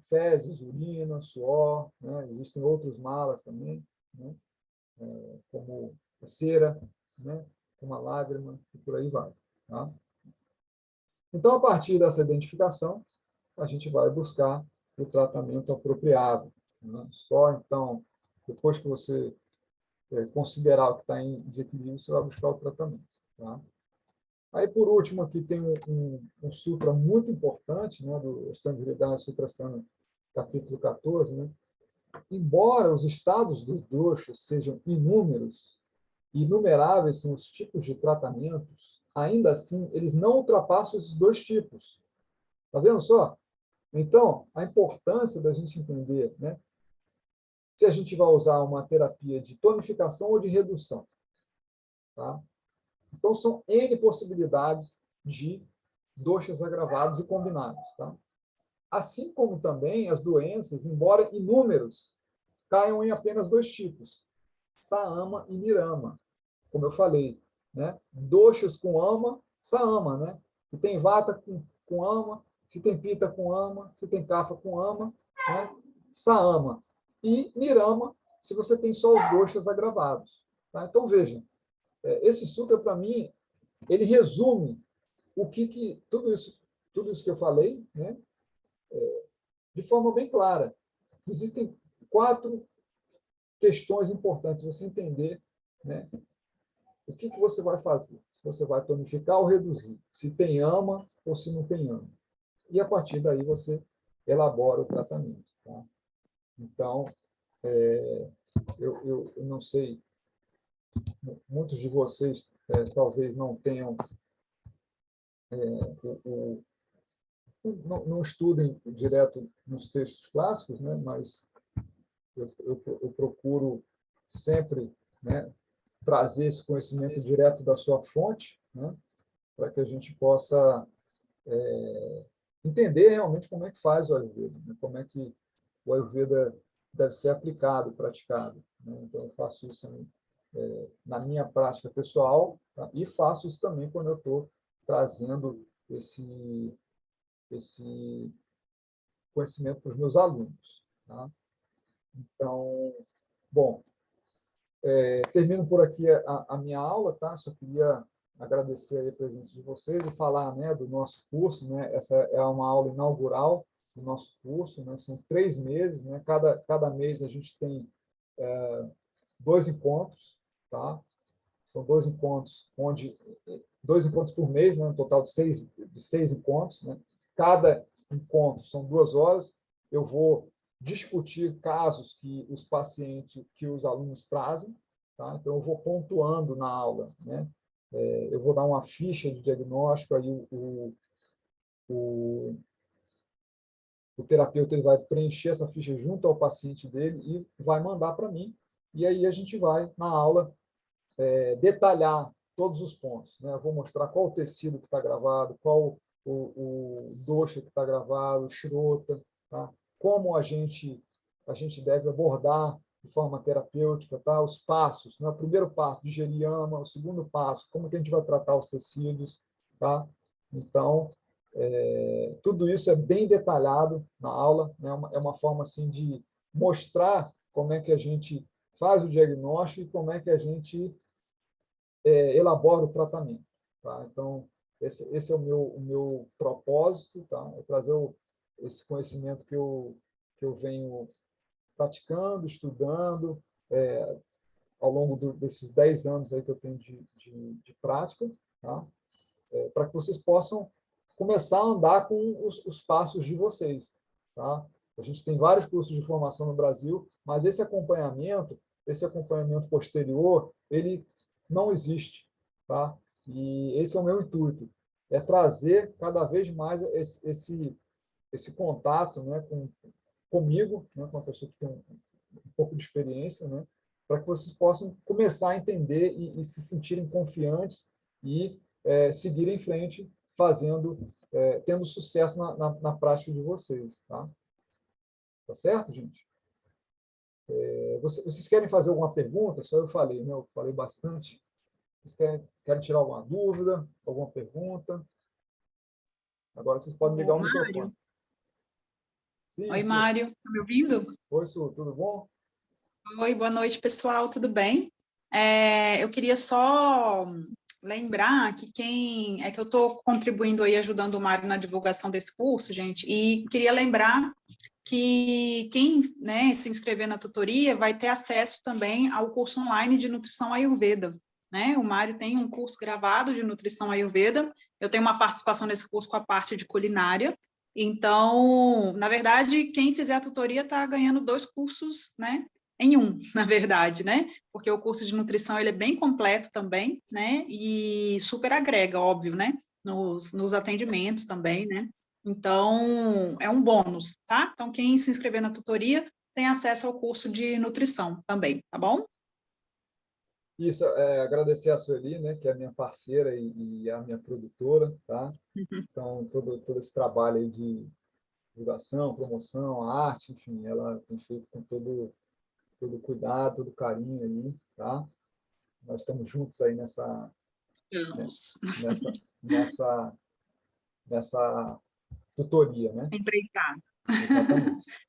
Fezes, urina, suor, né? Existem outros malas também, né? Como a cera, né? Como a lágrima, e por aí vai. Tá? Então, a partir dessa identificação, a gente vai buscar o tratamento apropriado. Né? Só, então, depois que você considerar o que está em desequilíbrio, você vai buscar o tratamento. Tá? Aí, por último, aqui tem um sutra muito importante, né, do Ashtanga Sutrasthana, capítulo 14. Né? Embora os estados dos doshas sejam inúmeros, e inumeráveis são os tipos de tratamentos, ainda assim, eles não ultrapassam esses 2 tipos. Está vendo só? Então, a importância da gente entender, né, se a gente vai usar uma terapia de tonificação ou de redução. Tá? Então, são N possibilidades de doshas agravados e combinados. Tá? Assim como também as doenças, embora inúmeros, caiam em apenas 2 tipos, Saama e Nirama. Como eu falei, né? Doshas com ama, Saama. Né? Se tem vata com ama, se tem pita com ama, se tem kapha com ama, né? Saama. E Nirama, se você tem só os doshas agravados. Tá? Então, vejam, esse sutra, para mim, ele resume o que tudo isso que eu falei, né? De forma bem clara. Existem 4 questões importantes você entender, né? O que você vai fazer? Se você vai tonificar ou reduzir? Se tem ama ou se não tem ama? E, a partir daí, você elabora o tratamento. Tá? Então, eu não sei, muitos de vocês talvez não tenham, não estudem direto nos textos clássicos, né? Mas eu procuro sempre, né, trazer esse conhecimento direto da sua fonte, né, para que a gente possa entender realmente como é que faz o Ayurveda, né, como é que o Ayurveda deve ser aplicado, praticado. Né? Então, eu faço isso na minha prática pessoal, tá? E faço isso também quando eu estou trazendo esse conhecimento para os meus alunos. Tá? Então, bom, termino por aqui a minha aula, tá? Só queria agradecer aí a presença de vocês e falar, né, do nosso curso, né? Essa é uma aula inaugural do nosso curso, né? São 3 meses, né? Cada mês a gente tem 2 encontros, tá? São 2 encontros, 2 encontros por mês, né? Um total de 6 encontros, né? Cada encontro são 2 horas. Eu vou discutir casos que os pacientes, que os alunos trazem, tá? Então, eu vou pontuando na aula, né? Eu vou dar uma ficha de diagnóstico, aí o terapeuta ele vai preencher essa ficha junto ao paciente dele e vai mandar para mim, e aí a gente vai, na aula, detalhar todos os pontos, né? Eu vou mostrar qual o tecido que está gravado, qual o dosha que está gravado, o shirota, tá? Como a gente deve abordar de forma terapêutica, tá? Os passos, né? O primeiro passo, digerir ama, o segundo passo, como que a gente vai tratar os tecidos, tá? Então, tudo isso é bem detalhado na aula, né? É uma forma assim de mostrar como é que a gente faz o diagnóstico e como é que a gente elabora o tratamento, tá? Então, esse é o meu propósito, tá? É trazer esse conhecimento que eu venho praticando, estudando, ao longo desses 10 anos aí que eu tenho de prática, tá? Para que vocês possam começar a andar com os passos de vocês, tá? A gente tem vários cursos de formação no Brasil, mas esse acompanhamento posterior, ele não existe, tá? E esse é o meu intuito, é trazer cada vez mais esse contato, né, comigo, né, com a pessoa que tem um pouco de experiência, né, para que vocês possam começar a entender e se sentirem confiantes e seguir em frente, tendo sucesso na prática de vocês, tá? Tá certo, gente? Vocês querem fazer alguma pergunta? Só eu falei, né? Eu falei bastante. Vocês querem tirar alguma dúvida, alguma pergunta? Agora vocês podem ligar o microfone. Sim, Oi, Su. Mário, tá me ouvindo? Oi, Su, tudo bom? Oi, boa noite, pessoal, tudo bem? Eu queria só lembrar que que eu estou contribuindo aí, ajudando o Mário na divulgação desse curso, gente, e queria lembrar que quem, né, se inscrever na tutoria vai ter acesso também ao curso online de nutrição Ayurveda, né? O Mário tem um curso gravado de nutrição Ayurveda, eu tenho uma participação nesse curso com a parte de culinária. Então, na verdade, quem fizer a tutoria está ganhando 2 cursos, né, em um, na verdade, né? Porque o curso de nutrição ele é bem completo também, né? E super agrega, óbvio, né? Nos atendimentos também, né? Então, é um bônus, tá? Então, quem se inscrever na tutoria tem acesso ao curso de nutrição também, tá bom? Isso, agradecer a Sueli, né, que é a minha parceira e a minha produtora, tá? Então, todo esse trabalho aí de divulgação, promoção, arte, enfim, ela tem feito com todo cuidado, todo carinho aí, tá? Nós estamos juntos aí nessa Vamos. nessa tutoria, né? Empreitar. Exatamente.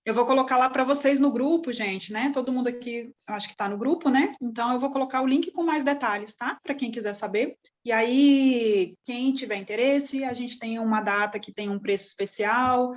Eu vou colocar lá para vocês no grupo, gente, né? Todo mundo aqui, eu acho que está no grupo, né? Então, eu vou colocar o link com mais detalhes, tá? Para quem quiser saber. E aí, quem tiver interesse, a gente tem uma data que tem um preço especial,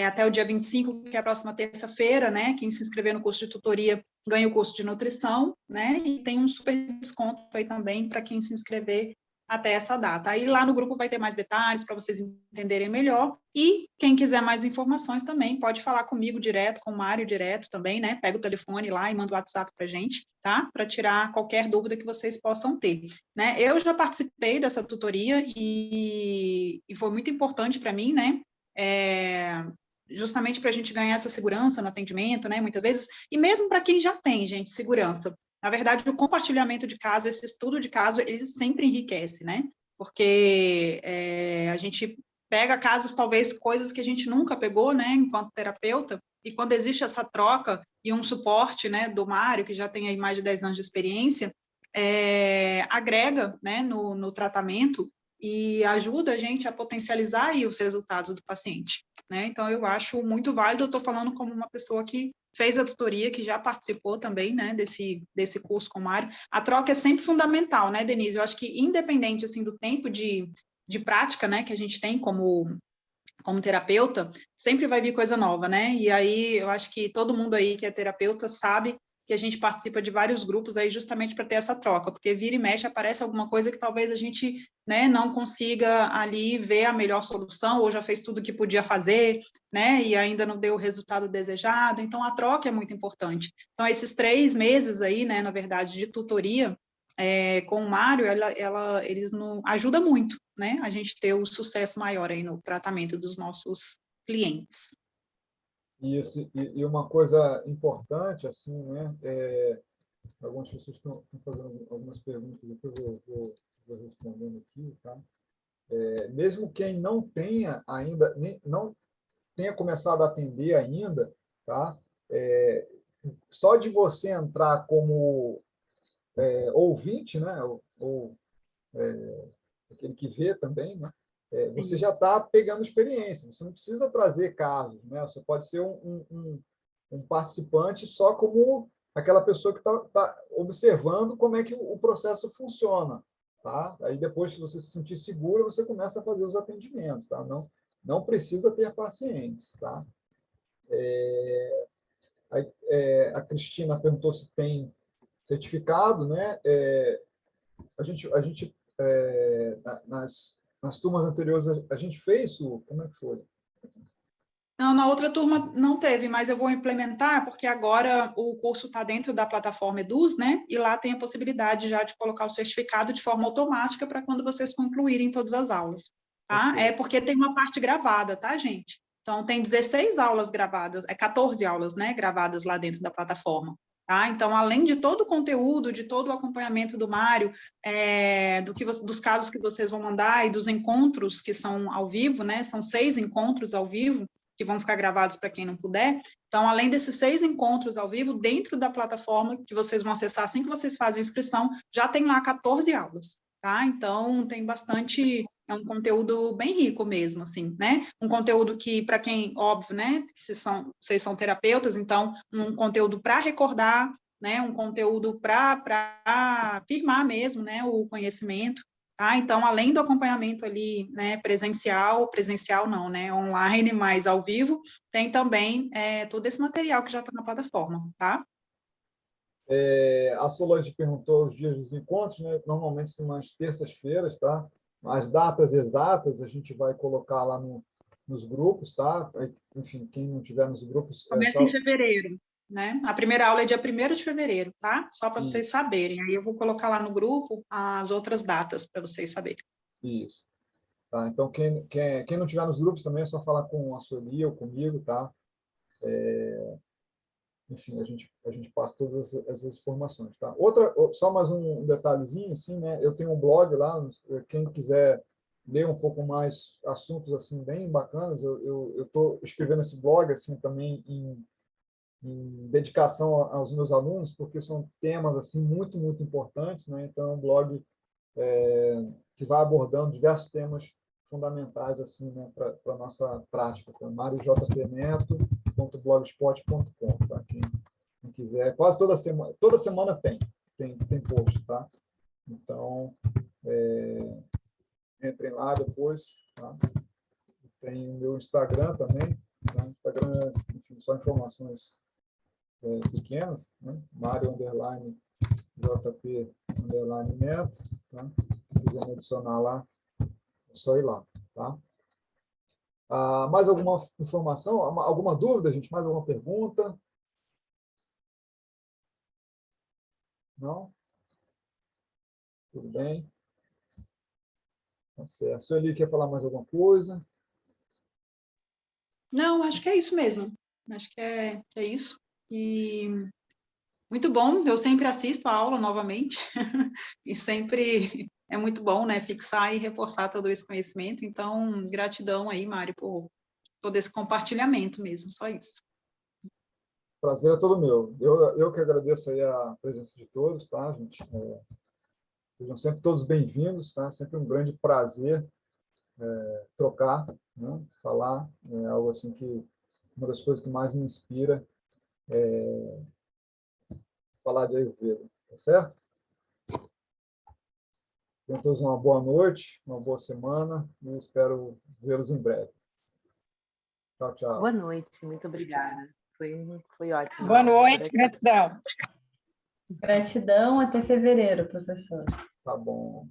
até o dia 25, que é a próxima terça-feira, né? Quem se inscrever no curso de tutoria ganha o curso de nutrição, né? E tem um super desconto aí também para quem se inscrever até essa data. Aí lá no grupo vai ter mais detalhes para vocês entenderem melhor, e quem quiser mais informações também pode falar comigo direto, com o Mário direto também, né? Pega o telefone lá e manda o WhatsApp para a gente, tá? Para tirar qualquer dúvida que vocês possam ter, né? Eu já participei dessa tutoria e foi muito importante para mim, né? Justamente para a gente ganhar essa segurança no atendimento, né? Muitas vezes, e mesmo para quem já tem, gente, segurança. Na verdade, o compartilhamento de caso, esse estudo de caso, ele sempre enriquece, né? Porque a gente pega casos, talvez, coisas que a gente nunca pegou, né, enquanto terapeuta, e quando existe essa troca e um suporte, né, do Mário, que já tem aí mais de 10 anos de experiência, agrega, né, no tratamento e ajuda a gente a potencializar aí os resultados do paciente, né? Então, eu acho muito válido, eu estou falando como uma pessoa que fez a tutoria, que já participou também, né, desse curso com o Mário. A troca é sempre fundamental, né, Denise? Eu acho que independente, assim, do tempo de prática, né, que a gente tem como terapeuta, sempre vai vir coisa nova, né? E aí eu acho que todo mundo aí que é terapeuta sabe que a gente participa de vários grupos aí justamente para ter essa troca, porque vira e mexe aparece alguma coisa que talvez a gente, né, não consiga ali ver a melhor solução, ou já fez tudo o que podia fazer, né, e ainda não deu o resultado desejado, então a troca é muito importante. Então esses 3 meses aí, né, na verdade, de tutoria, com o Mário, eles não ajuda muito, né, a gente ter o sucesso maior aí no tratamento dos nossos clientes. Isso, e uma coisa importante, assim, né, algumas pessoas estão fazendo algumas perguntas, depois eu vou respondendo aqui, tá? Mesmo quem não tenha ainda, não tenha começado a atender ainda, tá? Só de você entrar como ouvinte, né, ou aquele que vê também, né? Você já está pegando experiência, você não precisa trazer casos, né? Você pode ser um participante só como aquela pessoa que está observando como é que o processo funciona, tá? Aí depois, se você se sentir seguro, você começa a fazer os atendimentos, tá? Não precisa ter pacientes, tá? A Cristina perguntou se tem certificado, né? A gente nas turmas anteriores, a gente fez isso? Como é que foi? Não, na outra turma não teve, mas eu vou implementar, porque agora o curso está dentro da plataforma Eduz, né? E lá tem a possibilidade já de colocar o certificado de forma automática para quando vocês concluírem todas as aulas, tá? Okay. É porque tem uma parte gravada, tá, gente? Então, tem 16 aulas gravadas, 14 aulas, né, gravadas lá dentro da plataforma. Tá? Então, além de todo o conteúdo, de todo o acompanhamento do Mário, dos casos que vocês vão mandar e dos encontros que são ao vivo, né? São 6 encontros ao vivo, que vão ficar gravados para quem não puder. Então, além desses 6 encontros ao vivo, dentro da plataforma que vocês vão acessar assim que vocês fazem a inscrição, já tem lá 14 aulas, tá? Então, tem bastante, é um conteúdo bem rico mesmo, assim, né? Um conteúdo que, para quem, óbvio, né, vocês são terapeutas, então, um conteúdo para recordar, né, um conteúdo para firmar mesmo, né, o conhecimento. Tá? Então, além do acompanhamento ali, né, presencial não, né, online, mas ao vivo, tem também todo esse material que já está na plataforma, tá? A Solange perguntou os dias dos encontros, né? Normalmente são nas terças-feiras, tá? As datas exatas a gente vai colocar lá nos grupos, tá? Enfim, quem não tiver nos grupos... Começa em fevereiro, né? A primeira aula é dia 1º de fevereiro, tá? Só para vocês saberem. Aí eu vou colocar lá no grupo as outras datas para vocês saberem. Isso. Tá? Então, quem não tiver nos grupos também é só falar com a Sueli ou comigo, tá? Enfim, a gente passa todas essas informações, tá? Só mais um detalhezinho, assim, né? Eu tenho um blog lá, quem quiser ler um pouco mais assuntos, assim, bem bacanas, eu estou escrevendo esse blog, assim, também em dedicação aos meus alunos, porque são temas, assim, muito, muito importantes, né? Então, é um blog que vai abordando diversos temas fundamentais, assim, né, para a nossa prática, tá? mariojpneto.blogspot.com, tá? Quem quiser, quase toda semana tem post, tá? Então, entrem lá depois, tá? Tem o meu Instagram também, tá? Instagram, enfim, só informações pequenas, né? Mario_JP_Neto, tá? Se quiser me adicionar lá, é só ir lá, tá? Mais alguma informação? Alguma dúvida, gente? Mais alguma pergunta? Não? Tudo bem? Tá certo. Sueli, quer falar mais alguma coisa? Não, acho que é isso mesmo. Acho que é isso. E muito bom, eu sempre assisto a aula novamente, e sempre é muito bom, né, fixar e reforçar todo esse conhecimento. Então, gratidão aí, Mário, por todo esse compartilhamento mesmo, só isso. Prazer é todo meu. Eu que agradeço aí a presença de todos, tá, gente? Sejam sempre todos bem-vindos, tá? Sempre um grande prazer trocar, né? Falar, é algo assim que uma das coisas que mais me inspira falar de Ayurveda, tá certo? Tenham todos uma boa noite, uma boa semana e eu espero vê-los em breve. Tchau, tchau. Boa noite, muito obrigada. Foi ótimo. Boa noite, gratidão. Gratidão, até fevereiro, professor. Tá bom.